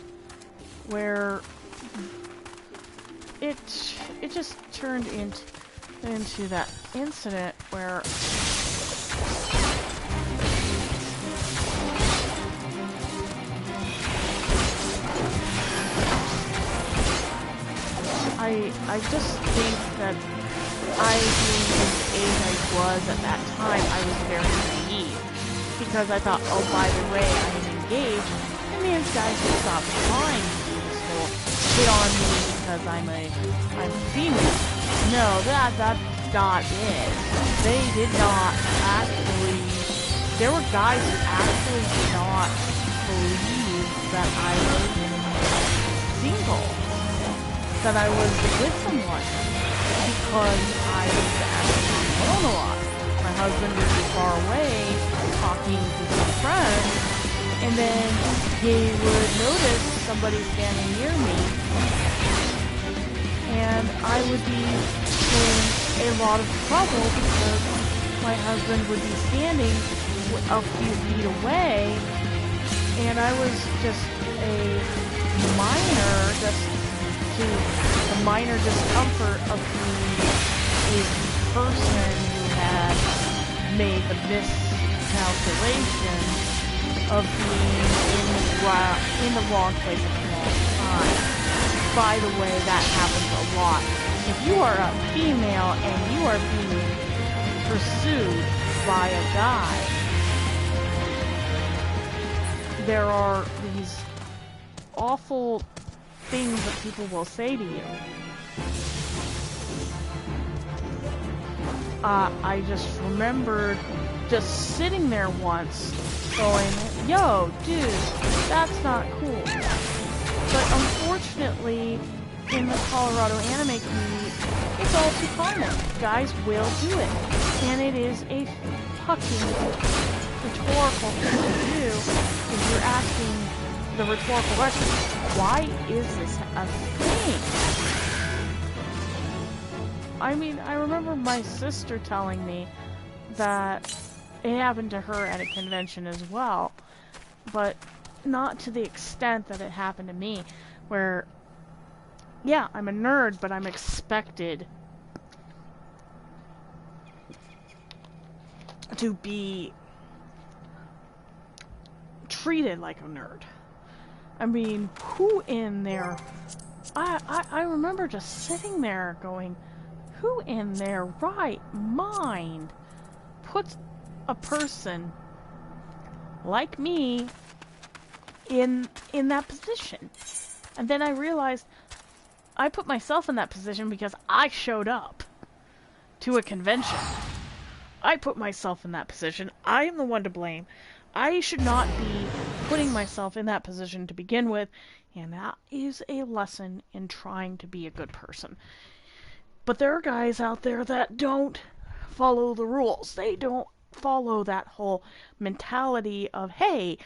where it just turned into that incident where I just think that being the age I was at that time, I was very naive, because I thought, oh, by the way, I'm engaged. It means guys will stop trying to do this whole hit on me because I'm female. No, that's not it. They did not actually. There were guys who actually did not believe that I was single, that I was with someone, because I was actually alone a lot. My husband would be far away talking to some friends, and then he would notice somebody standing near me, and I would be in a lot of trouble because my husband would be standing a few feet away, and I was just a minor discomfort of being a person who had made the miscalculation of being in the wrong place at the wrong time. By the way, that happens a lot. If you are a female and you are being pursued by a guy, there are these awful things that people will say to you. I just remembered just sitting there once going, yo, dude, that's not cool. But unfortunately, in the Colorado anime community, it's all too common. Guys will do it. And it is a fucking rhetorical thing to do if you're asking the rhetorical question, why is this a thing? I mean, I remember my sister telling me that it happened to her at a convention as well, but not to the extent that it happened to me, where, yeah, I'm a nerd, but I'm expected to be treated like a nerd. I mean, who in there... I remember just sitting there going, who in their right mind puts a person like me in that position? And then I realized I put myself in that position because I showed up to a convention. I put myself in that position. I am the one to blame. I should not be putting myself in that position to begin with, and that is a lesson in trying to be a good person. But there are guys out there that don't follow the rules. They don't follow that whole mentality of, hey,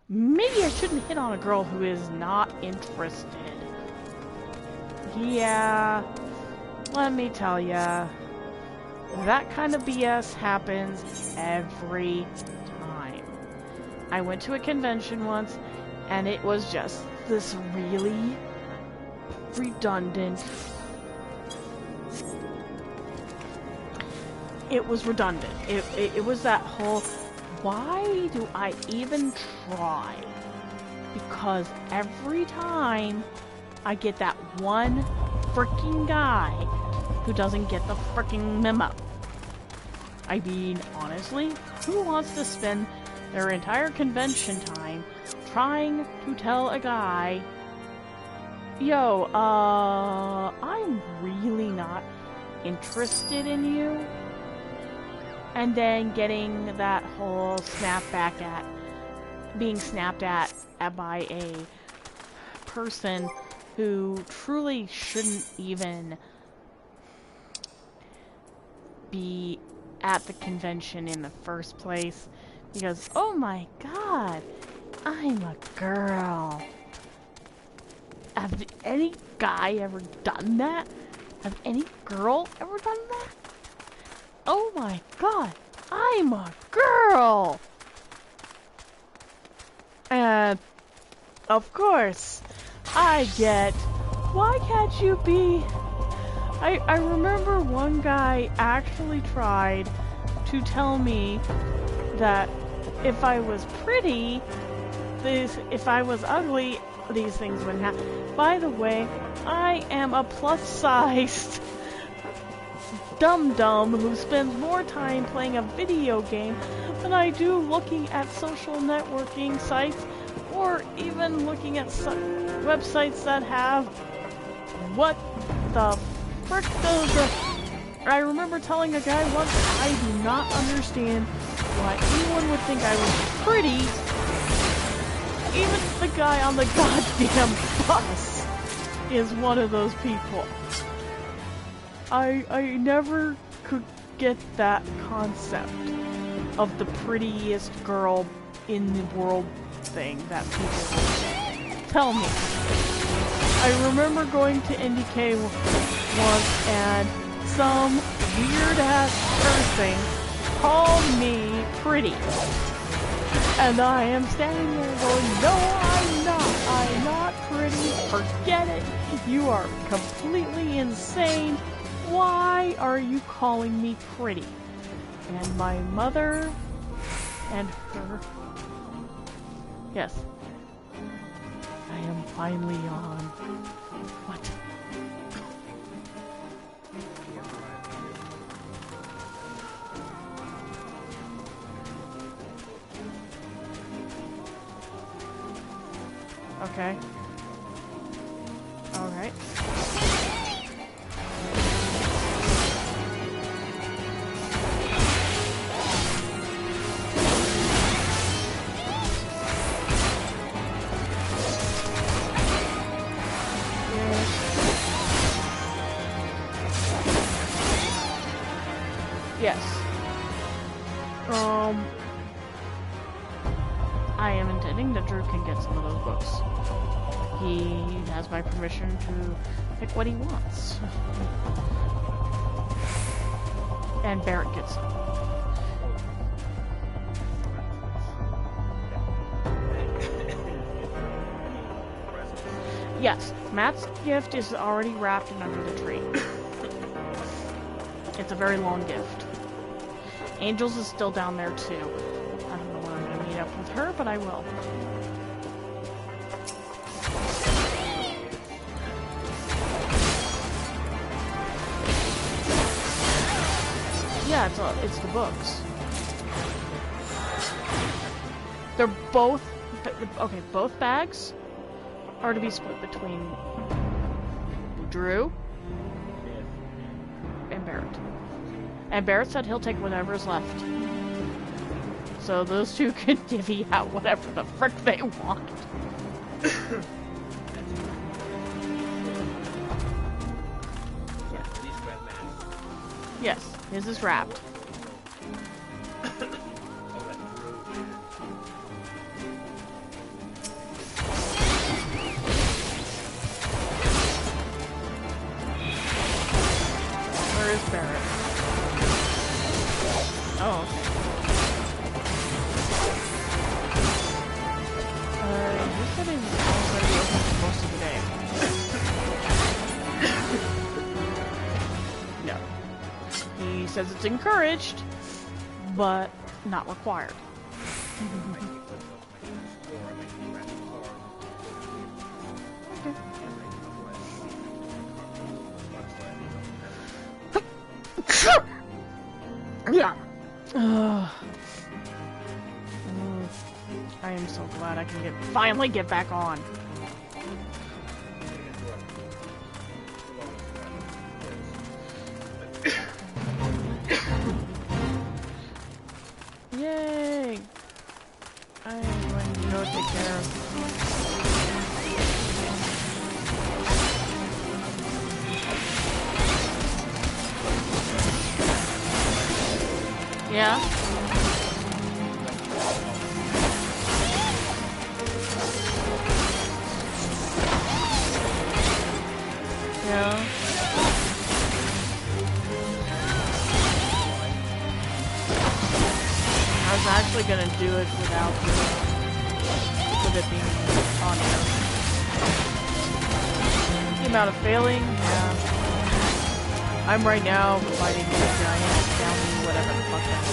maybe I shouldn't hit on a girl who is not interested. Yeah, let me tell ya, that kind of BS happens every time. I went to a convention once, and it was just this really redundant... It was redundant. It was that whole, why do I even try? Because every time I get that one freaking guy who doesn't get the freaking memo. I mean, honestly, who wants to spend their entire convention time trying to tell a guy, yo, I'm really not interested in you? And then getting that whole snapback at, being snapped at by a person who truly shouldn't even be at the convention in the first place. Because, oh my god, I'm a girl. Have any guy ever done that? Have any girl ever done that? Oh my god, I'm a girl! And, of course, I get, why can't you be... I remember one guy actually tried to tell me that if I was pretty, if I was ugly, these things wouldn't happen. By the way, I am a plus-sized dum-dum who spends more time playing a video game than I do looking at social networking sites or even looking at websites that have what the frick does I remember telling a guy once, I do not understand why anyone would think I was pretty. Even the guy on the goddamn bus is one of those people. I never could get that concept of the prettiest girl in the world thing that people tell me. I remember going to NDK once and some weird-ass person called me pretty. And I am standing there going, no, I'm not. I'm not pretty. Forget it. You are completely insane. Why are you calling me pretty? And my mother and her... Yes. I am finally on. What? Okay. Alright. I am intending that Drew can get some of those books. He has my permission to pick what he wants. And Barrett gets some. Yes, Matt's gift is already wrapped and under the tree. It's a very long gift. Angel's is still down there too. I don't know when I'm going to meet up with her, but I will. Yeah, it's the books. They're both... Okay, both bags are to be split between Drew and Barrett. And Barrett said he'll take whatever's left. So those two can divvy out whatever the frick they want. Yes, his is wrapped. Where is Barrett? Oh, okay. He said he was already open for most of the day. No. He says it's encouraged, but not required. Yeah. I am so glad I can finally get back on. Yay! I'm going to go take care of... Yeah? Yeah. I was actually gonna do it without with it being on there. The amount of failing, yeah. I'm right now fighting the giant downy whatever the fuck that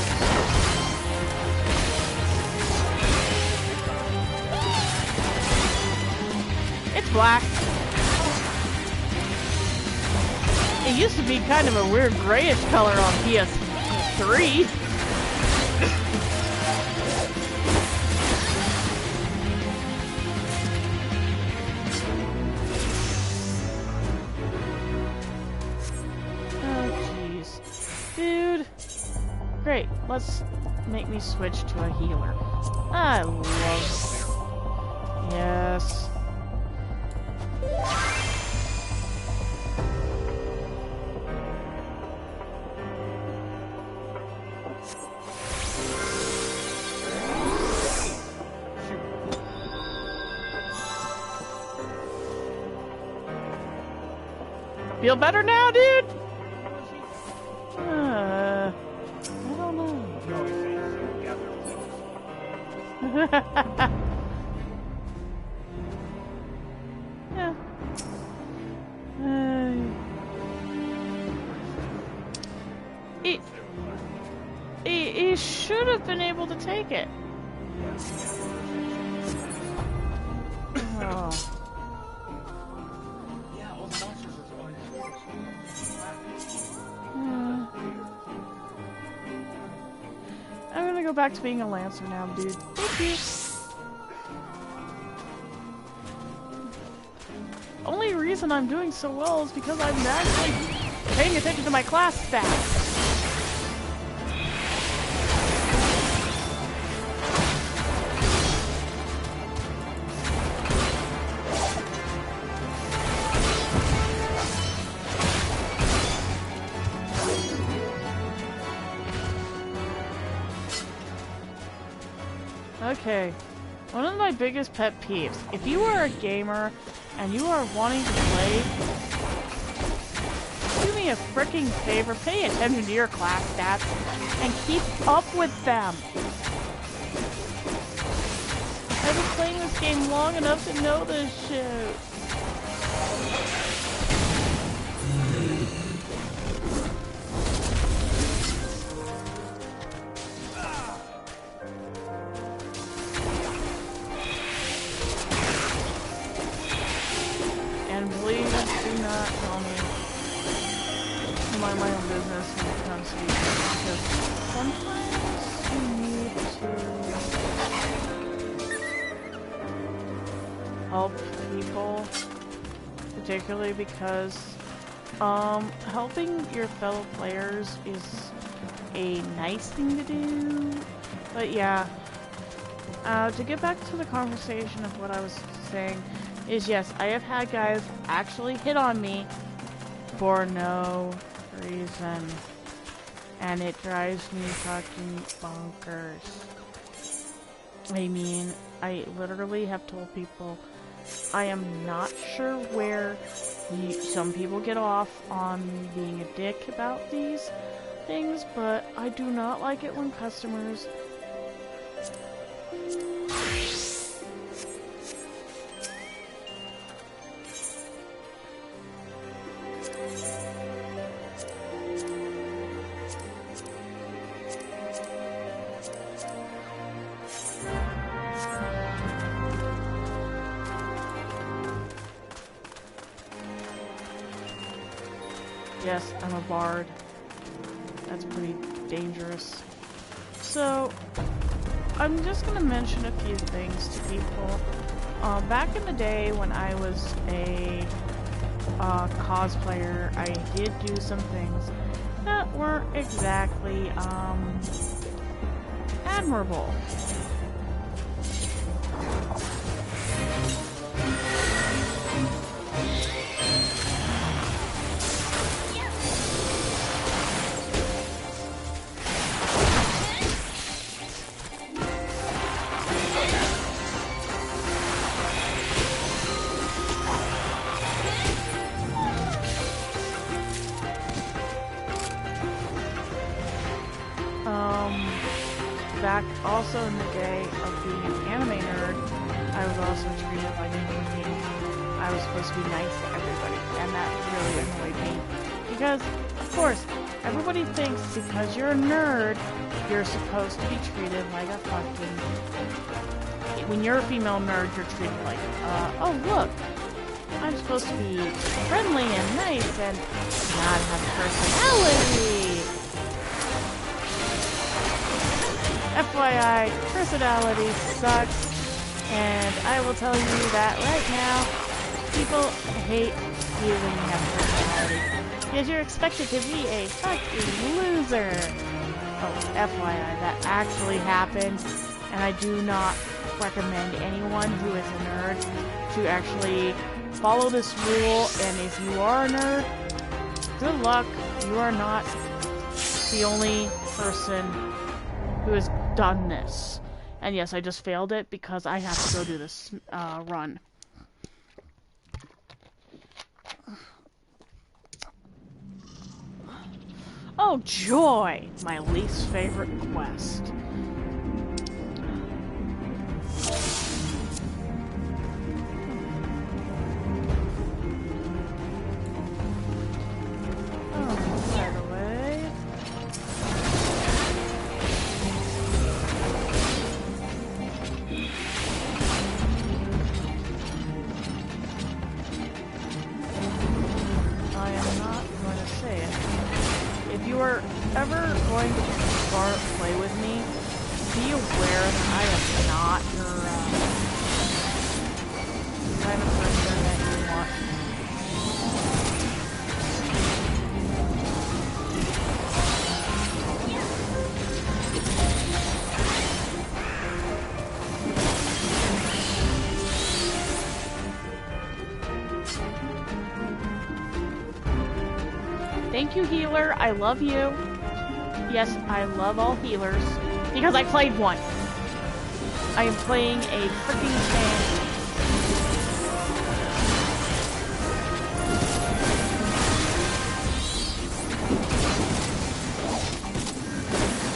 is. It's black. It used to be kind of a weird grayish color on PS3. Oh, jeez. Dude. Great. Let's make me switch to a healer. I love... Yes. Feel better now, dude? I don't know. Yeah. He should have been able to take it. Oh. I'm gonna go back to being a Lancer now, dude. Thank you. Only reason I'm doing so well is because I'm actually paying attention to my class stats. Okay. One of my biggest pet peeves. If you are a gamer and you are wanting to play, do me a freaking favor, pay attention to your class stats and keep up with them. I've been playing this game long enough to know this shit. And please do not tell me to mind my own business when it comes to these things, because sometimes you need to help people, particularly because helping your fellow players is a nice thing to do. But yeah, to get back to the conversation of what I was saying, is yes, I have had guys actually hit on me for no reason. And it drives me fucking bonkers. I mean, I literally have told people I am not sure where some people get off on being a dick about these things, but I do not like it when customers Yes, I'm a bard. That's pretty dangerous. So, I'm just gonna mention a few things to people. Back in the day when I was a cosplayer, I did do some things that weren't exactly admirable. Back also in the day of being an anime nerd, I was also treated like a king. I was supposed to be nice to everybody, and that really annoyed me. Because, of course, everybody thinks because you're a nerd, you're supposed to be treated like a fucking... When you're a female nerd, you're treated like, oh look, I'm supposed to be friendly and nice and not have personality. FYI, personality sucks, and I will tell you that right now, people hate you when you have personality, because you're expected to be a fucking loser. Oh, FYI, that actually happened, and I do not recommend anyone who is a nerd to actually follow this rule, and if you are a nerd, good luck. You are not the only person who has done this. And yes, I just failed it because I have to go do this run. Oh joy! My least favorite quest. Play with me, be aware that I am not your kind of person that you want. Thank you, healer. I love you. Yes, I love all healers, because I played one. I am playing a freaking tank.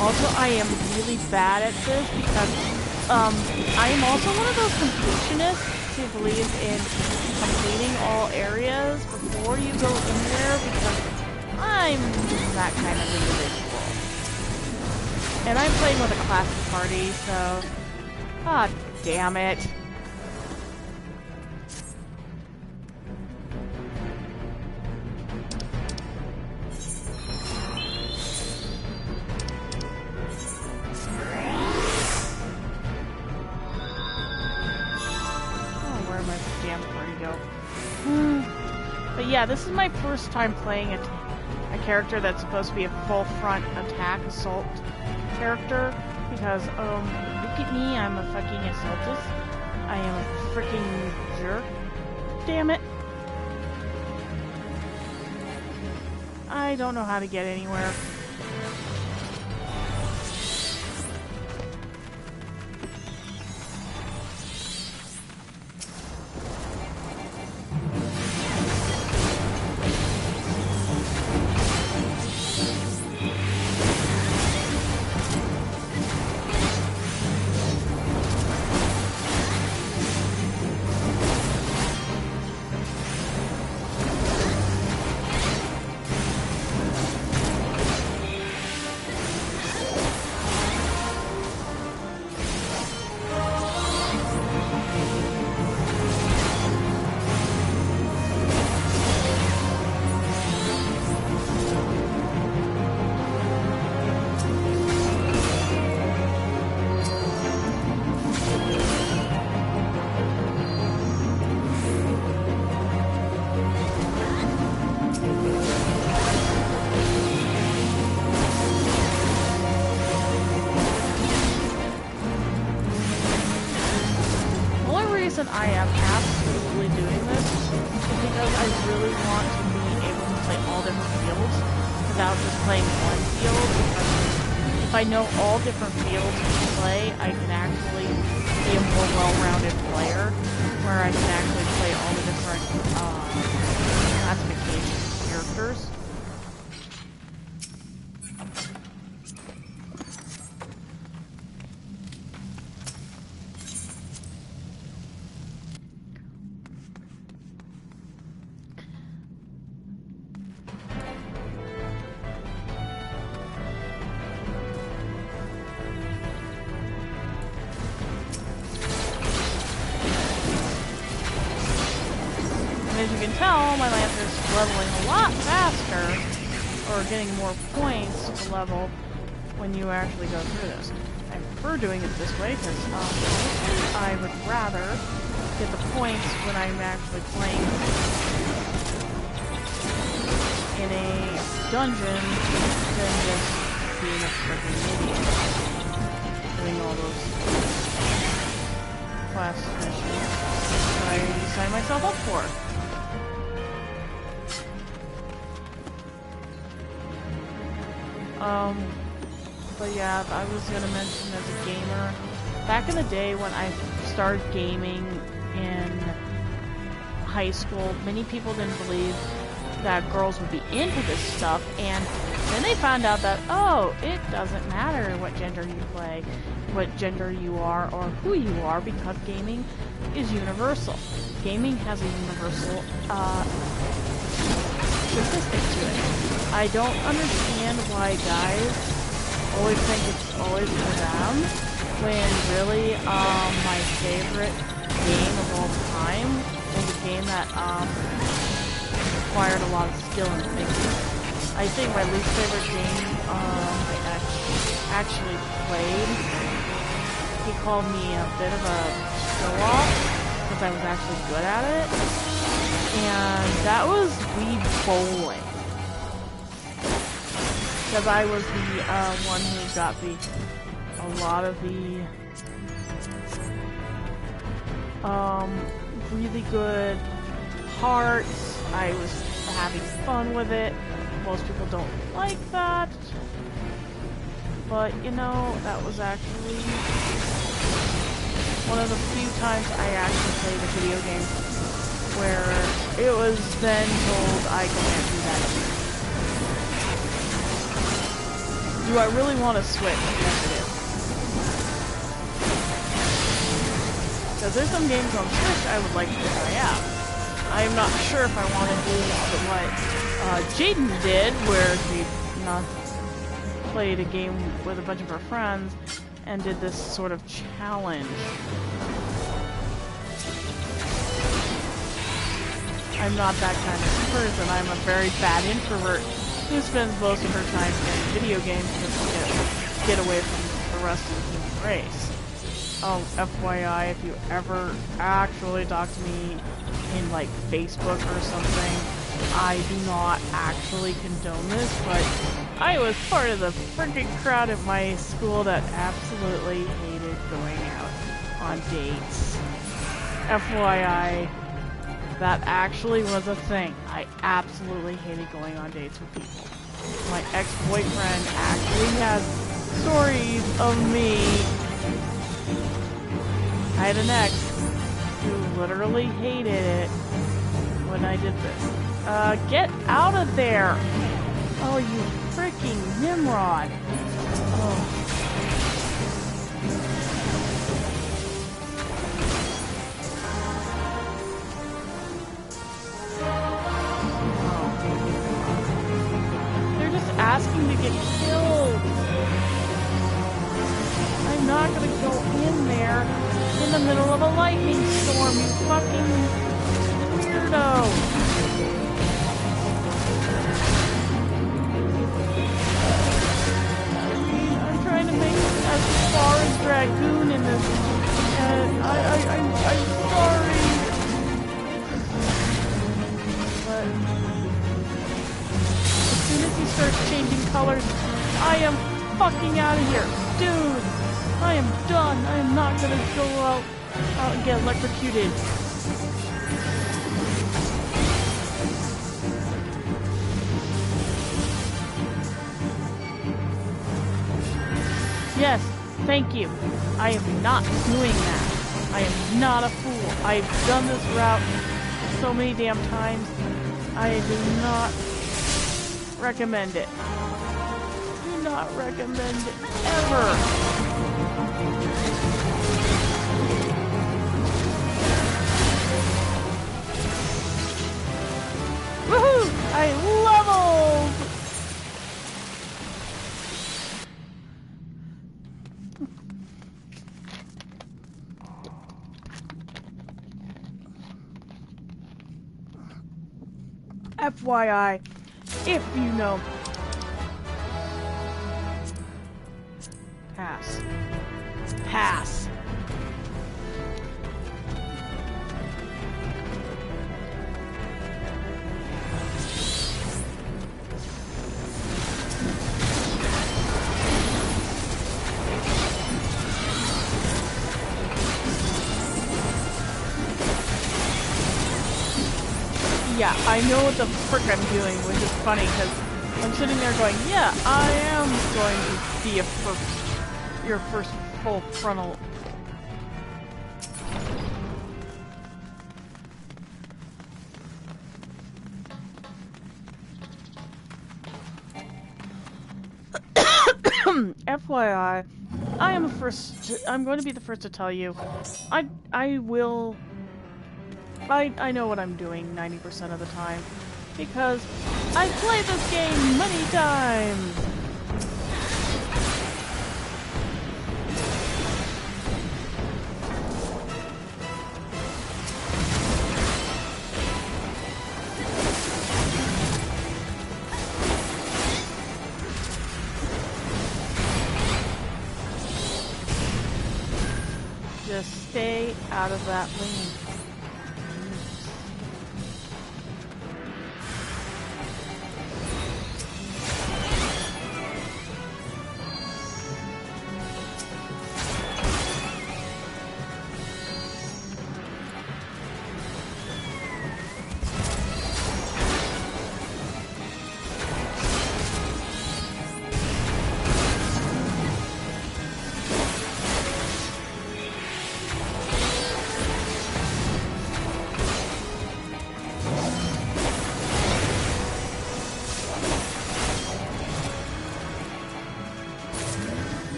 Also, I am really bad at this because I am also one of those completionists who believes in completing all areas before you go anywhere because I'm that kind of individual. And I'm playing with a classic party, so... God damn it. But yeah, this is my first time playing a character that's supposed to be a full front attack assault character because, look at me, I'm a fucking assaultist. I am a freaking jerk. Damn it. I don't know how to get anywhere. I am absolutely doing this is because I really want to be able to play all different fields without just playing one field, because if I know all different fields to play, I can actually be a more well-rounded player, where I can actually play all the different classification characters. As you can tell, my Lancer's leveling a lot faster, or getting more points to level when you actually go through this. I prefer doing it this way because I would rather get the points when I'm actually playing in a dungeon than just being a freaking idiot doing all those quest missions that I signed myself up for. But yeah, I was gonna mention as a gamer, back in the day when I started gaming in high school, many people didn't believe that girls would be into this stuff, and then they found out that, oh, it doesn't matter what gender you play, what gender you are, or who you are, because gaming is universal. Gaming has a universal, statistic to it. I don't understand why guys always think it's always for them, when really, my favorite game of all time was a game that, required a lot of skill and thinking. I think my least favorite game, I actually played, he called me a bit of a show-off, because I was actually good at it, and that was Wii Bowling. Because I was the one who got a lot of the really good hearts. I was having fun with it. Most people don't like that, but you know, that was actually one of the few times I actually played a video game where it was then told I can't do that again. Do I really want to switch? Yes, it is. Because there's some games on Switch I would like to try out. I'm not sure if I want to do what Jaden did, where she played a game with a bunch of her friends and did this sort of challenge. I'm not that kind of person. I'm a very bad introvert who spends most of her time playing video games to get away from the rest of the human race. Oh, FYI, if you ever actually talk to me in, like, Facebook or something, I do not actually condone this, but I was part of the freaking crowd at my school that absolutely hated going out on dates. FYI, that actually was a thing. I absolutely hated going on dates with people. My ex-boyfriend actually has stories of me. I had an ex who literally hated it when I did this. Get out of there! Oh, you freaking Nimrod! Oh. They're just asking to get killed! I'm not gonna go in there in the middle of a lightning storm, you fucking weirdo! I'm trying to make it as far as Dragoon in this, and I'm sorry! But as soon as he starts changing colors, I am fucking out of here! Dude! I am done. I am not gonna go out and get electrocuted. Yes, thank you. I am not doing that. I am not a fool. I've done this route so many damn times. I do not recommend it. Do not recommend it ever. Woohoo! I leveled! FYI, if you know. Pass. Pass. Yeah, I know what the frick I'm doing, which is funny, because I'm sitting there going, yeah, I am going to be your first full frontal. FYI, I'm going to be the first to tell you, I know what I'm doing 90% of the time, because I've played this game many times! Just stay out of that lane.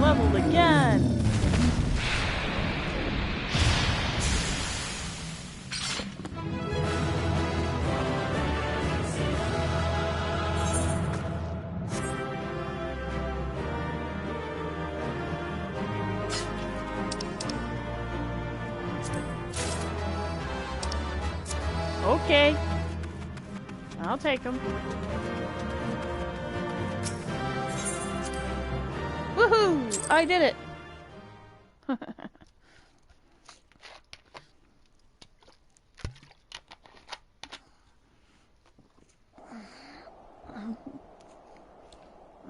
leveled again! Okay. I'll take them. Woohoo! I did it!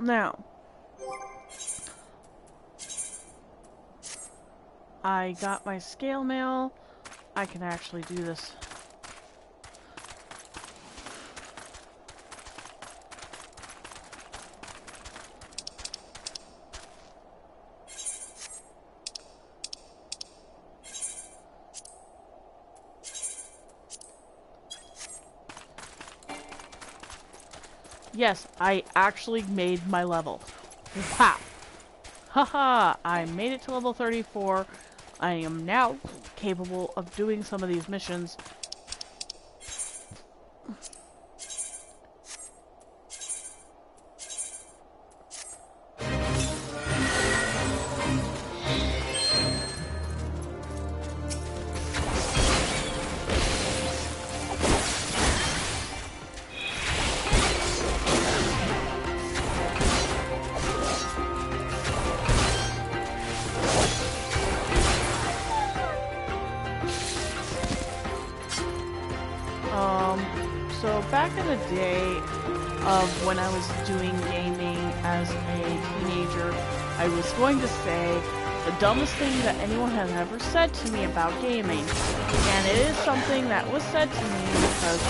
Now, I got my scale mail. I can actually do this. Yes, I actually made my level. Wow. Haha, I made it to level 34. I am now capable of doing some of these missions. So back in the day of when I was doing gaming as a teenager, I was going to say the dumbest thing that anyone has ever said to me about gaming. And it is something that was said to me because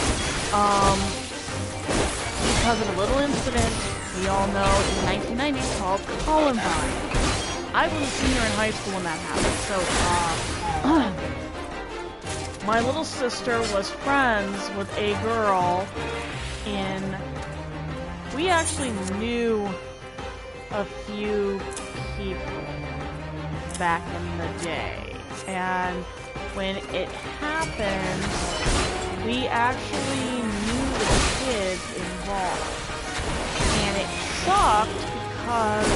of a little incident we all know in 1990 called Columbine. I was a senior in high school when that happened, so my little sister was friends with a girl we actually knew a few people back in the day. And when it happened, we actually knew the kids involved. And it sucked because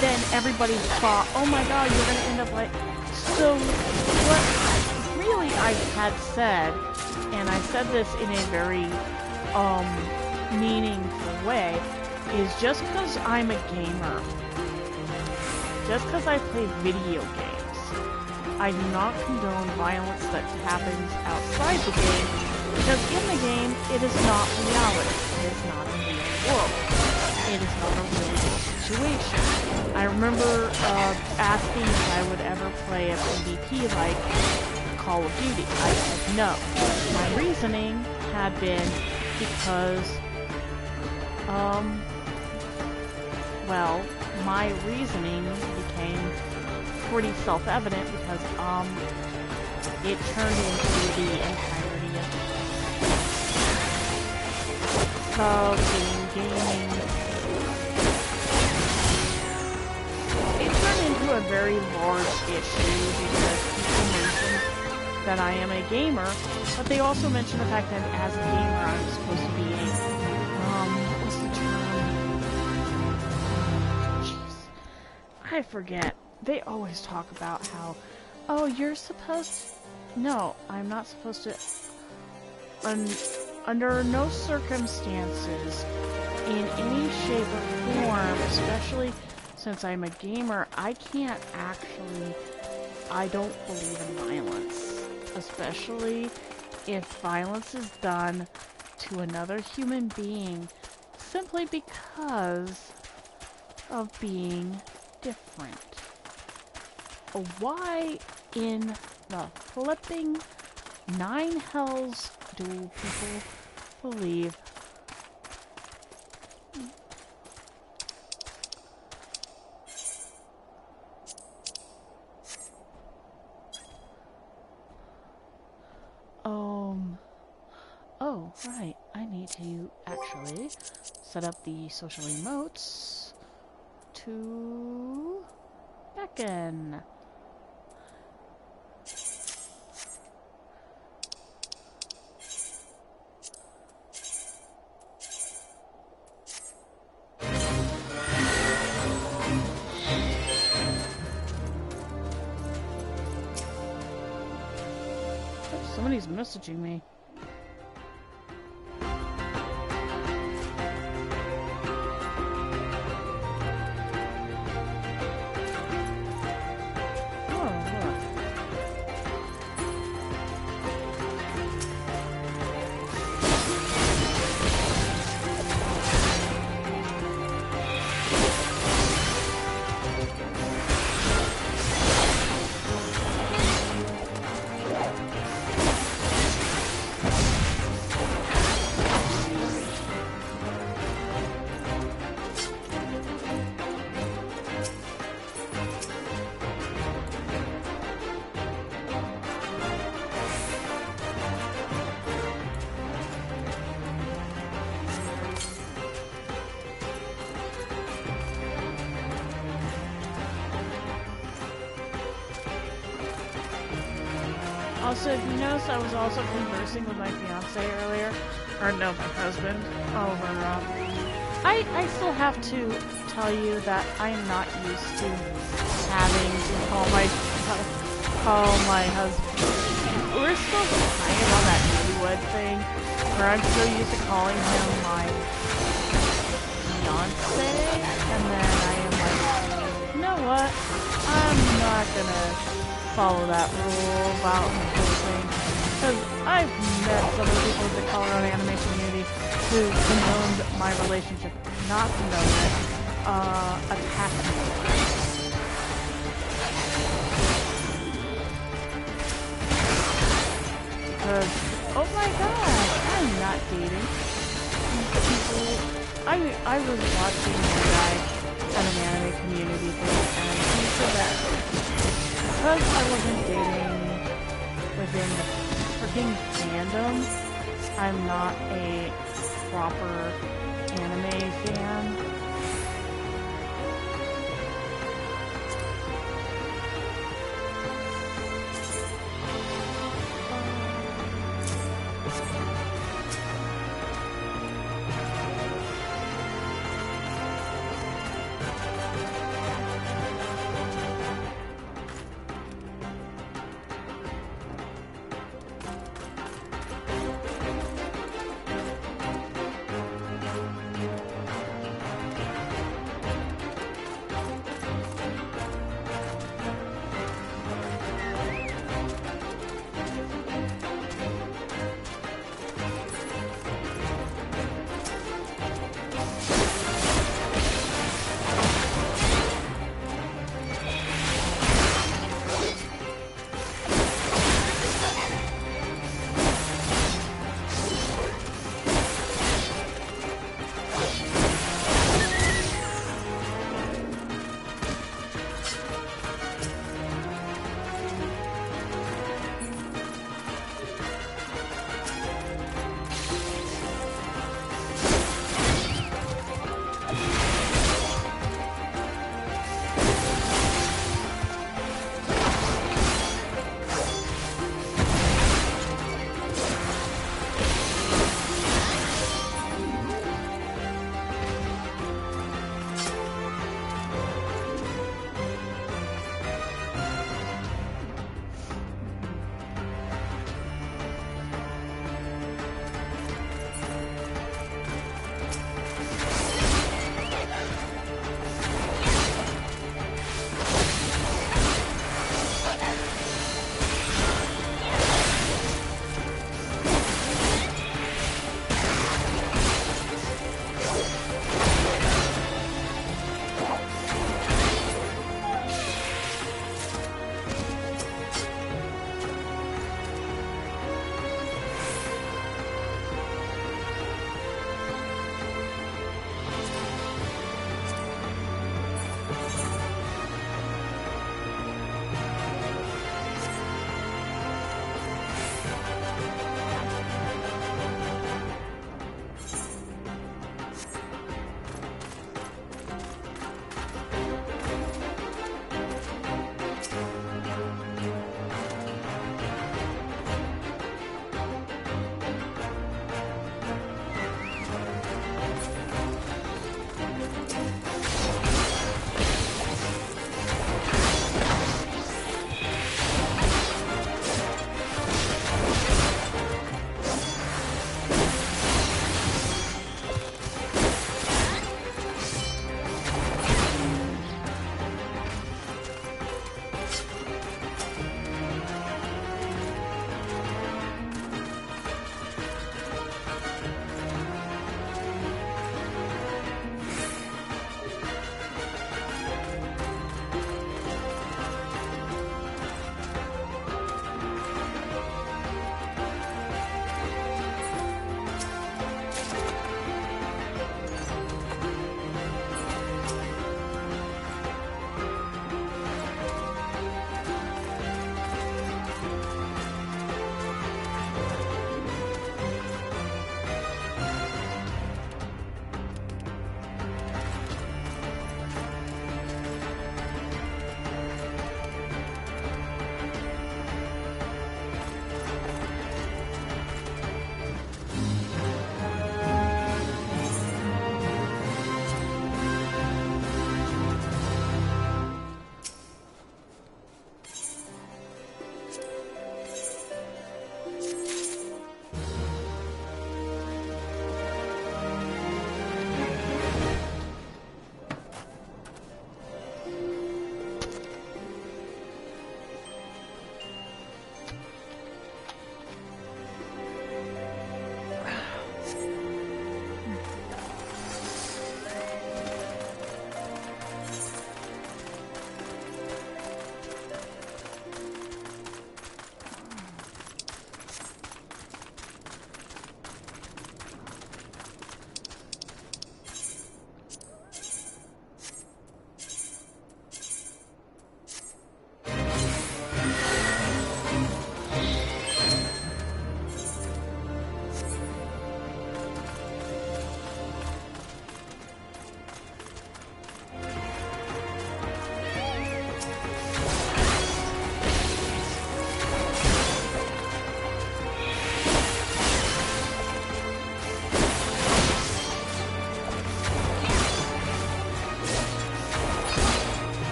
then everybody thought, oh my god, you're gonna end up like... So, what really I had said, and I said this in a very, meaningful way, is just because I'm a gamer, just because I play video games, I do not condone violence that happens outside the game, because in the game, it is not reality. It is not a real world. It is not a real situation. I remember asking if I would ever play a PvP like Call of Duty. I said no. My reasoning had been because, well, my reasoning became pretty self-evident because, it turned into the entirety of gaming. It turned into a very large issue because people mentioned that I am a gamer, but they also mentioned the fact that as a gamer I'm supposed to be a, what's the term? Jeez. I forget. They always talk about how, oh, you're supposed to... No, I'm not supposed to... Under no circumstances, in any shape or form, especially since I'm a gamer, I can't actually... I don't believe in violence. Especially if violence is done to another human being simply because of being different. Why in the flipping nine hells do people believe oh, right, I need to actually set up the social emotes to chicken. Oh, somebody's messaging me. Also, if you notice, I was also conversing with my fiance earlier, or no, my husband, over, I still have to tell you that I am not used to having to call my husband. We're still kind of on that newlywed thing, where I'm still used to calling him my fiance, and then I am like, you know what, I'm not gonna follow that rule about the whole thing, because I've met some of the people in the Colorado anime community who condoned my relationship, not condoned it, attacked me. Because, oh my god, I'm not dating. People, I was watching a guy at an anime community thing, and he said that because I wasn't dating within the freaking fandom, I'm not a proper anime fan.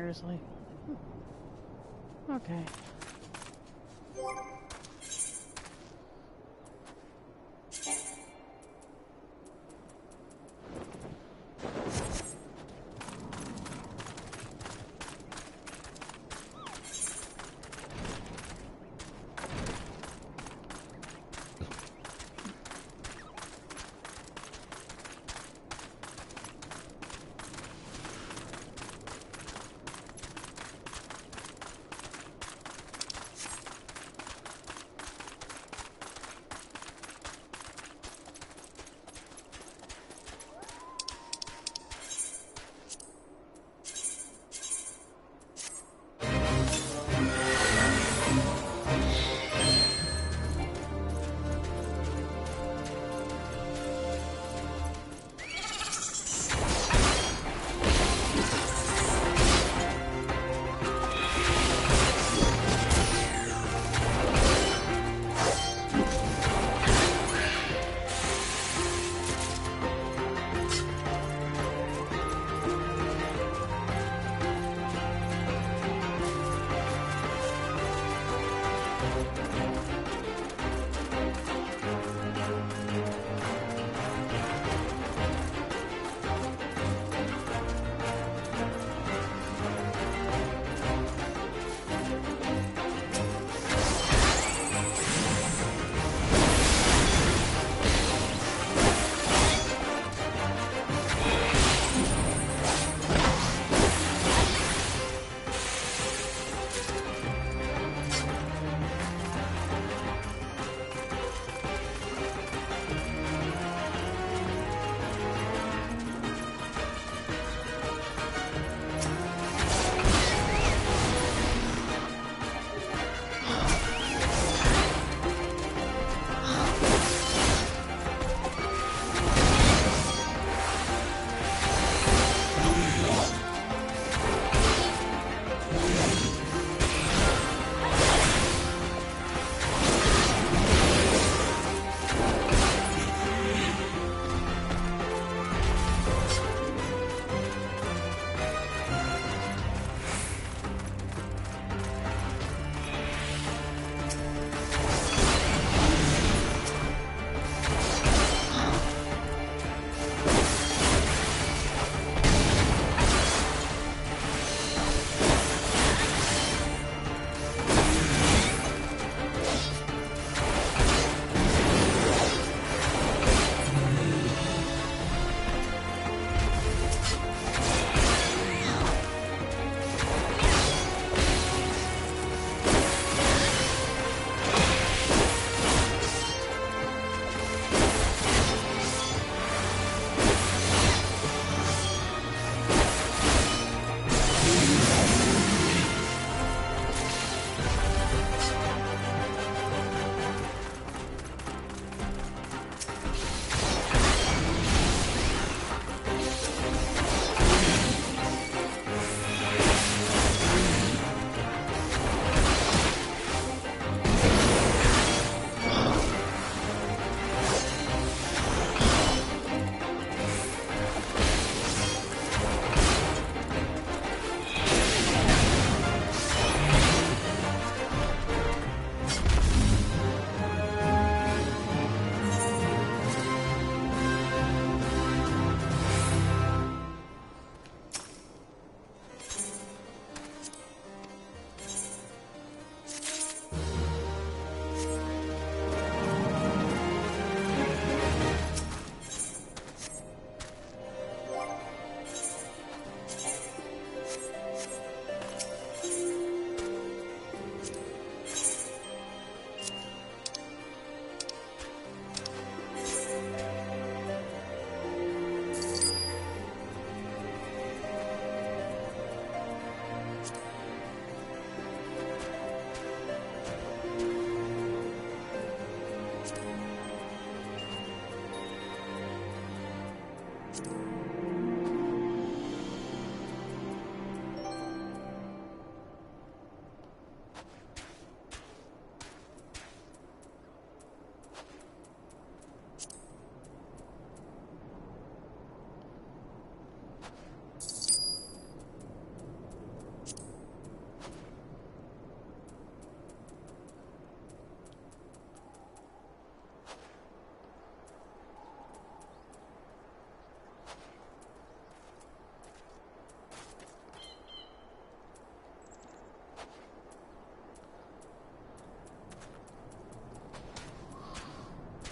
seriously. Okay.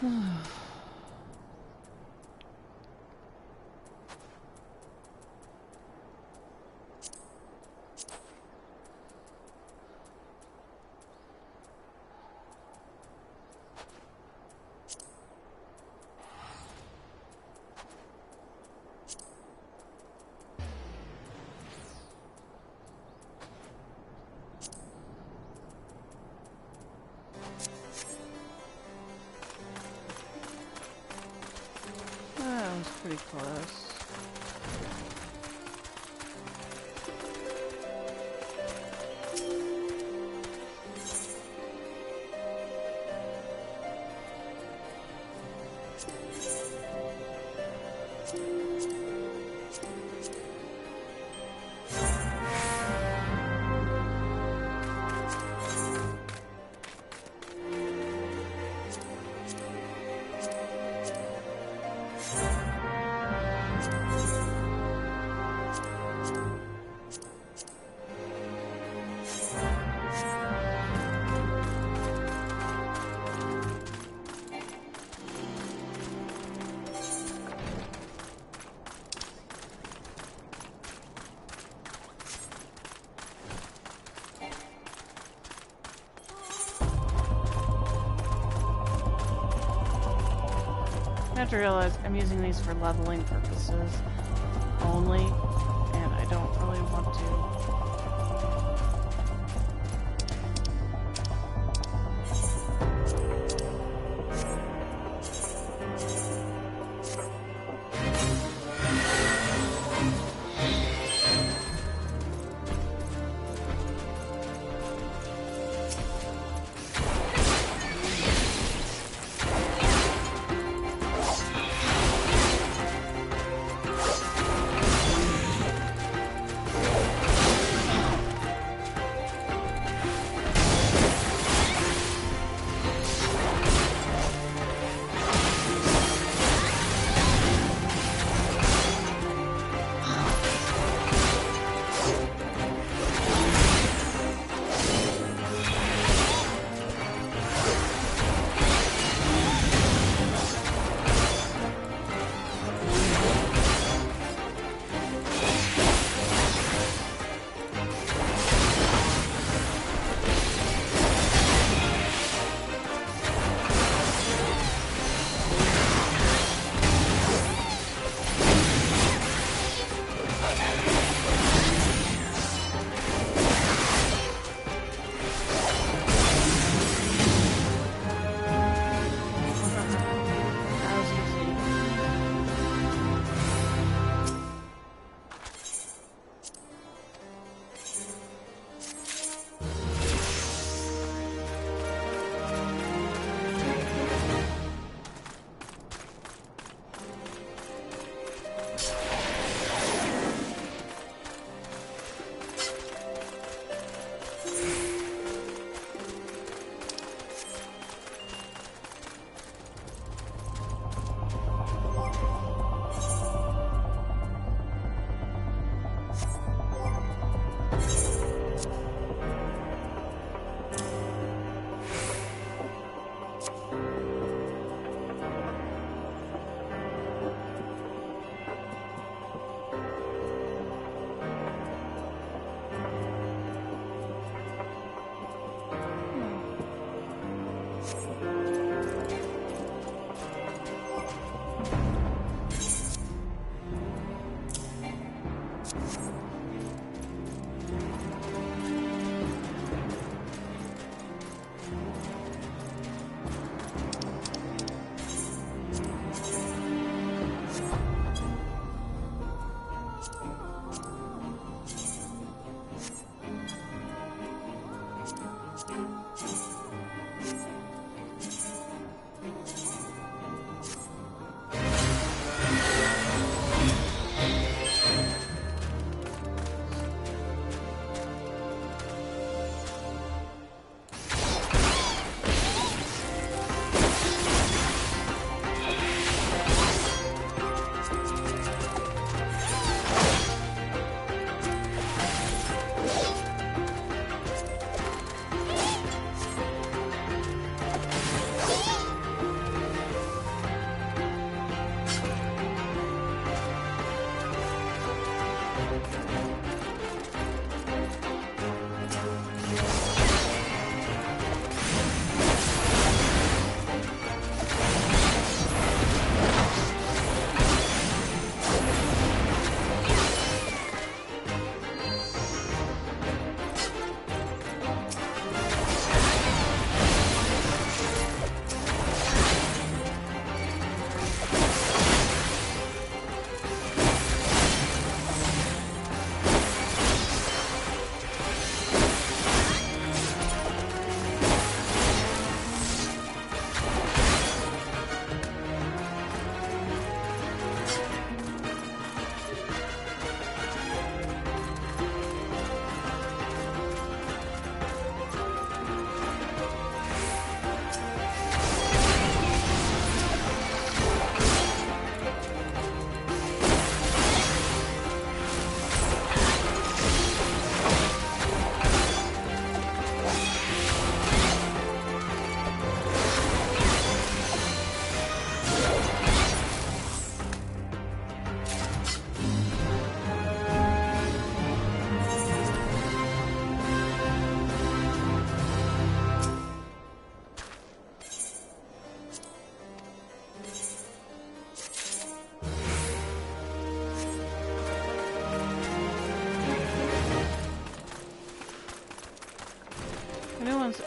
That was pretty close. I have to realize I'm using these for leveling purposes only, and I don't really want to.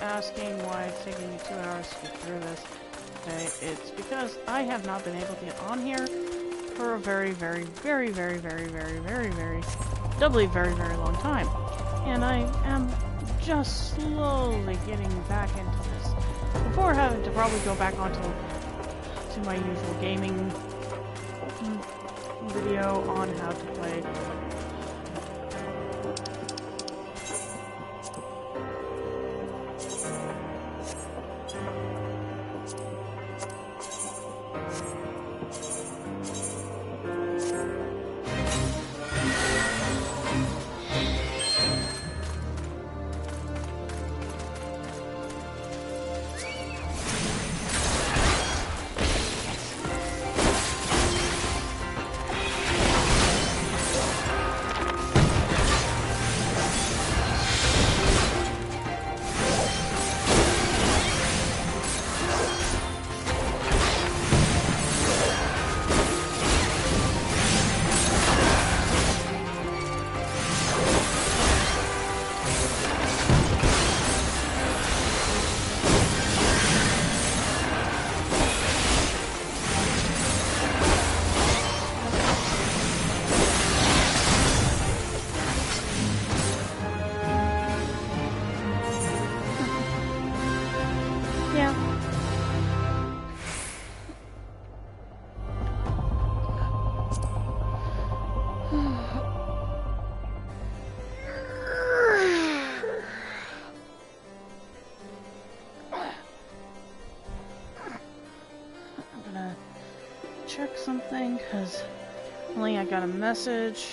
asking why it's taking me 2 hours to get through this today, it's because I have not been able to get on here for a very, very, very, very, very, very, very, very, doubly very, very long time. And I am just slowly getting back into this before having to probably go back onto my usual gaming video on how to play. Check something, because only I got a message.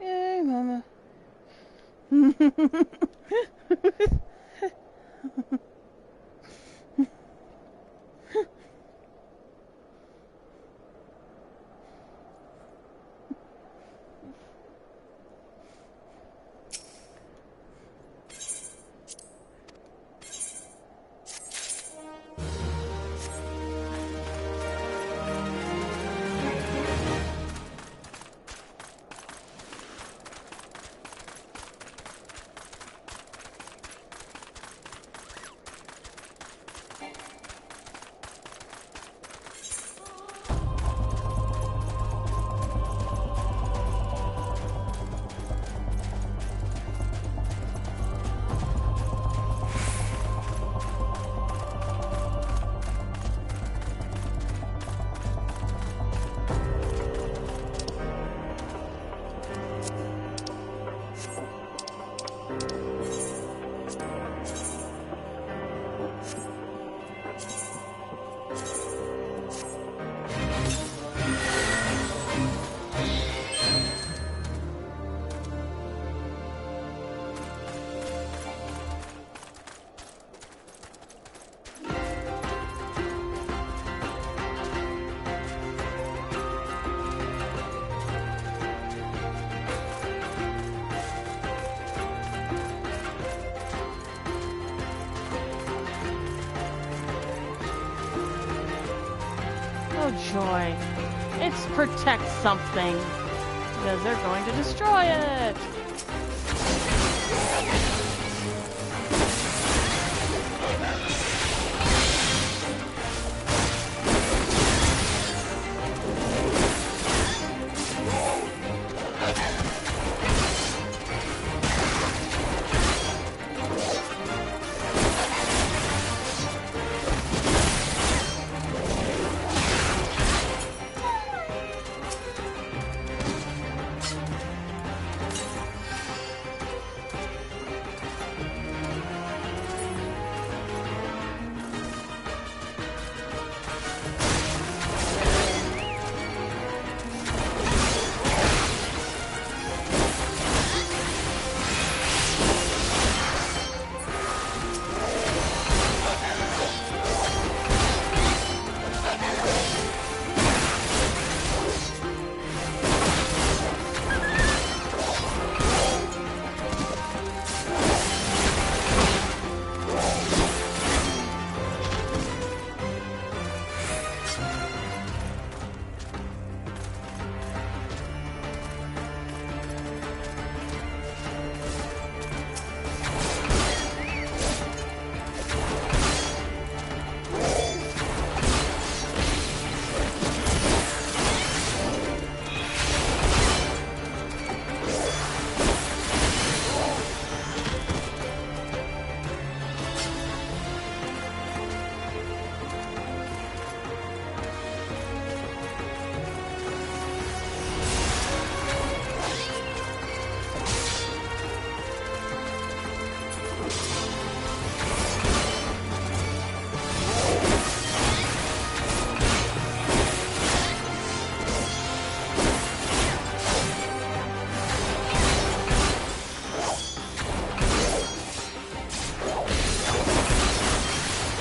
Yay, Mama. Oh joy. It's protect something. Because they're going to destroy it.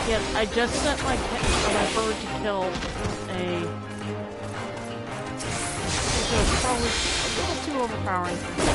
Yes, I just sent my bird to kill a... Which was probably a little too overpowering for me.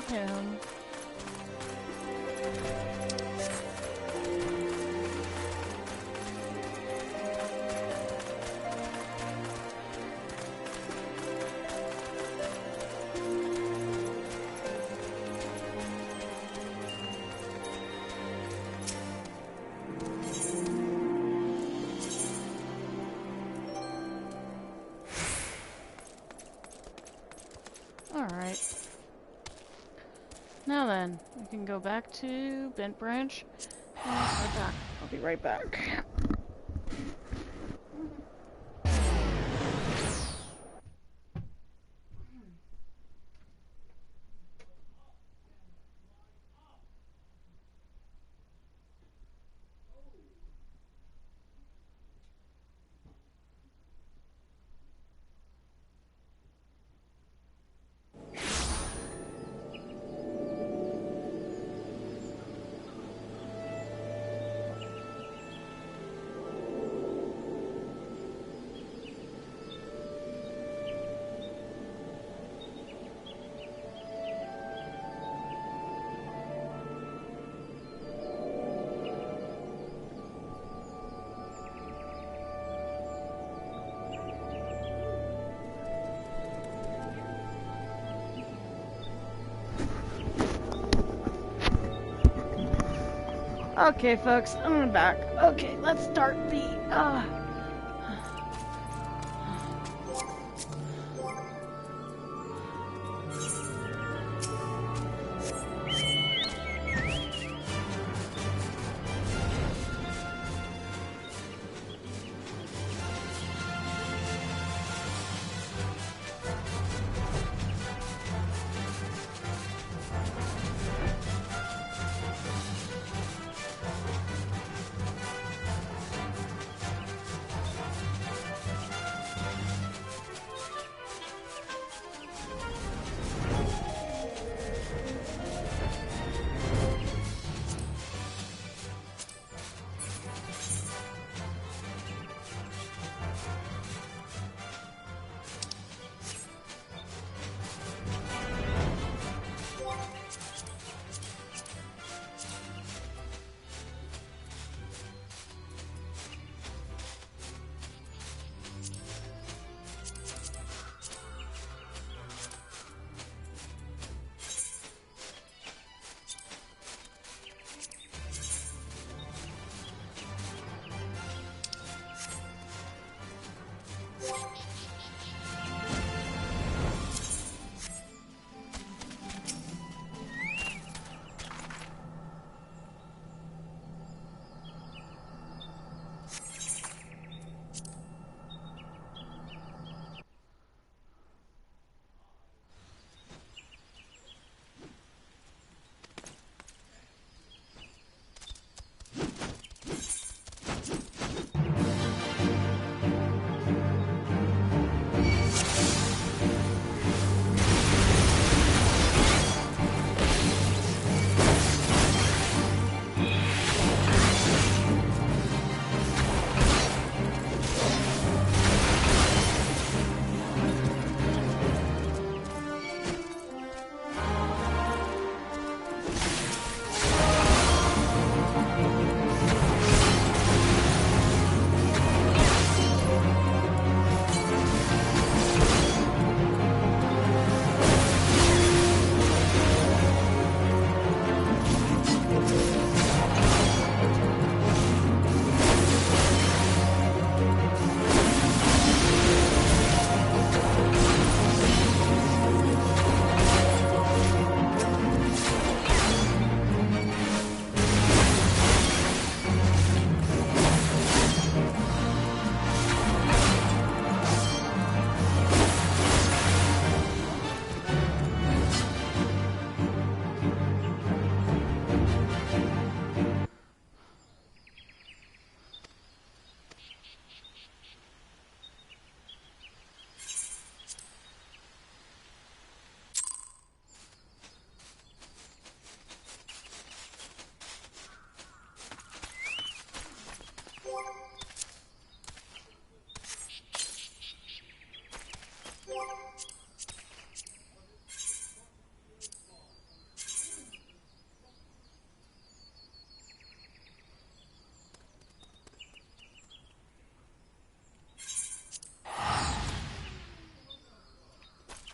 Him. Alright. Now then, we can go back to Bent Branch and start back. I'll be right back. Okay, folks, I'm back. Okay, let's start the,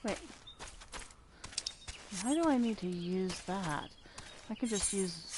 wait. Why do I need to use that? I could just use...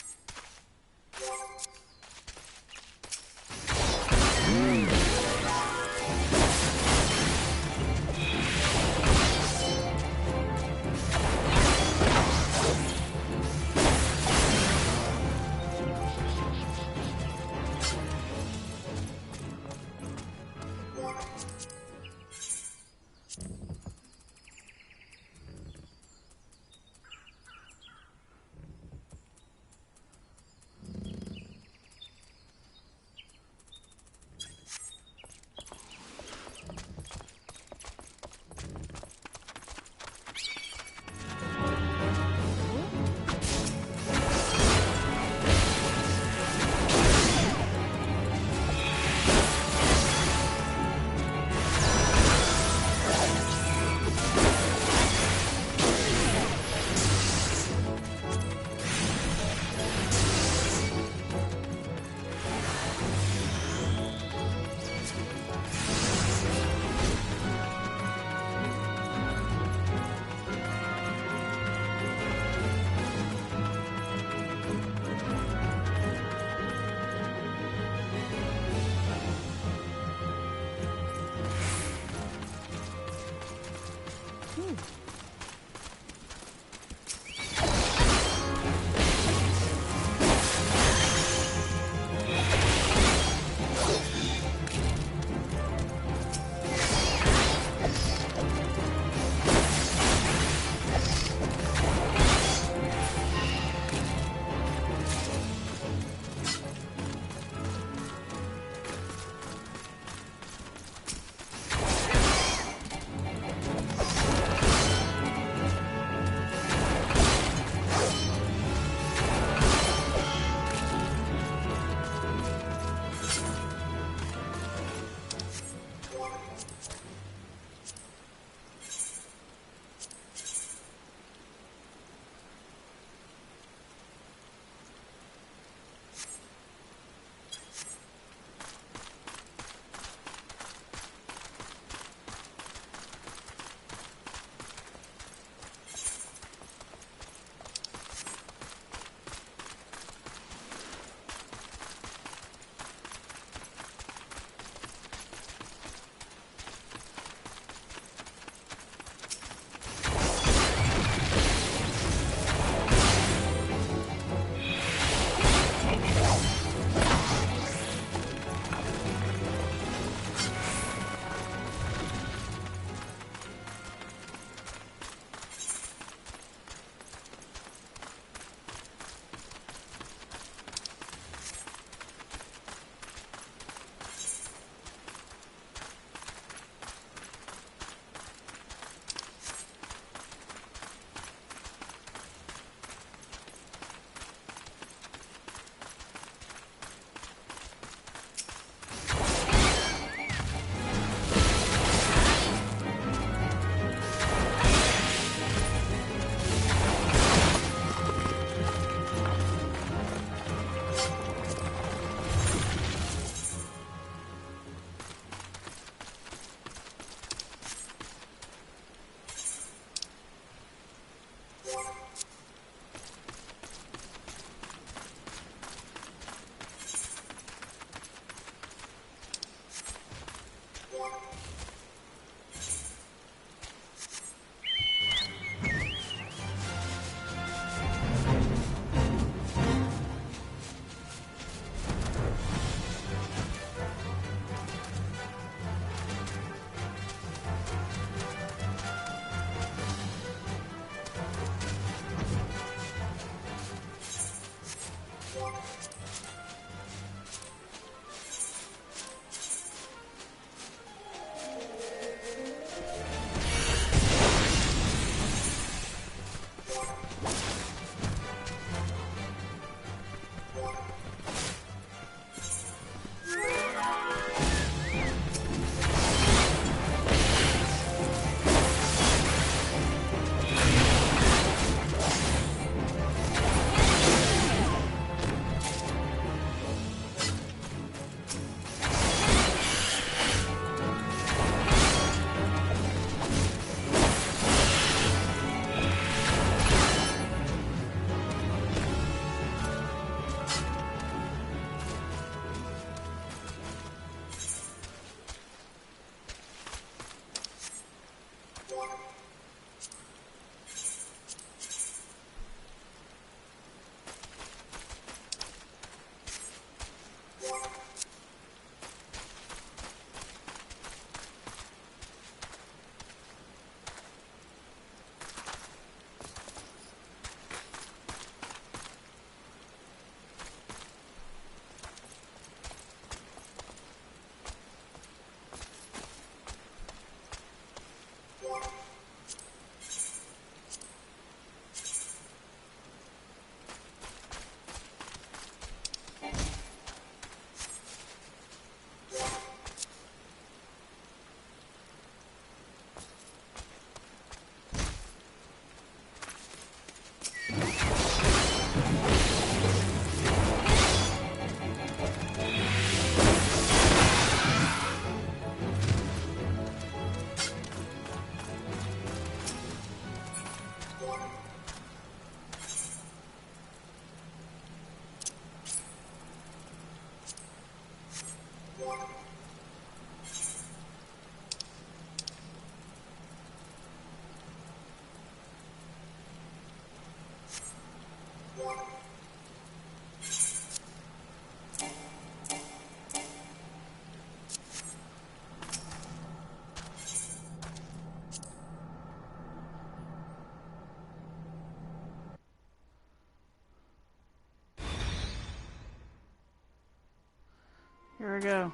Here we go.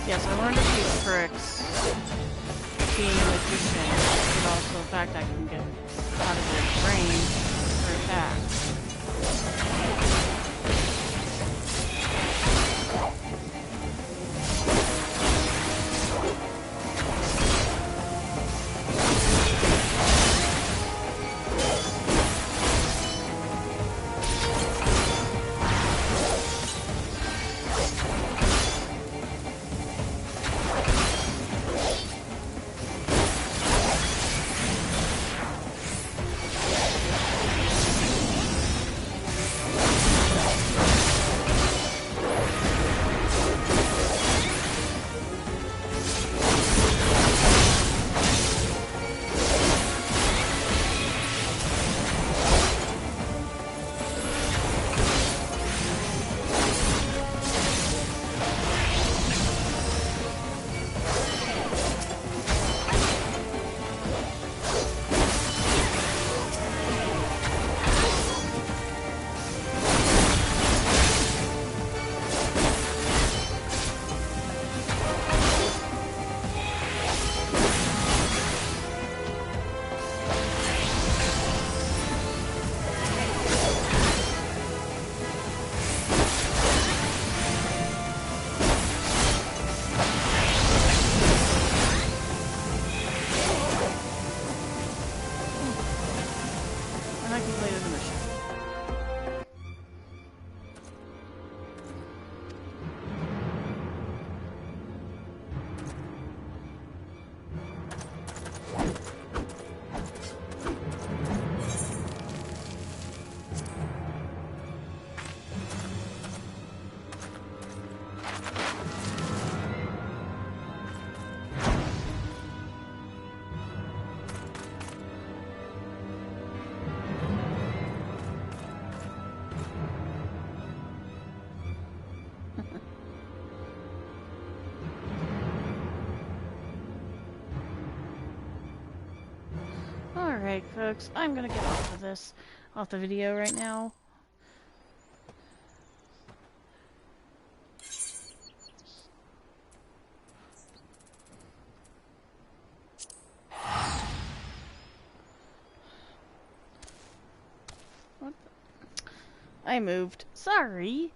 Yes, I learned a few tricks being a magician, but also the fact I can get out of their range for attacks. And I completed the mission. Alright, folks, I'm gonna get off the video right now. What the? I moved. Sorry.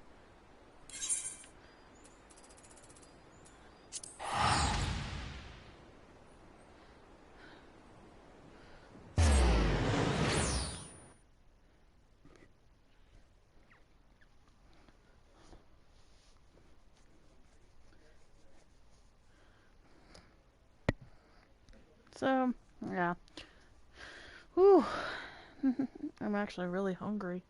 So, yeah. Whew. I'm actually really hungry.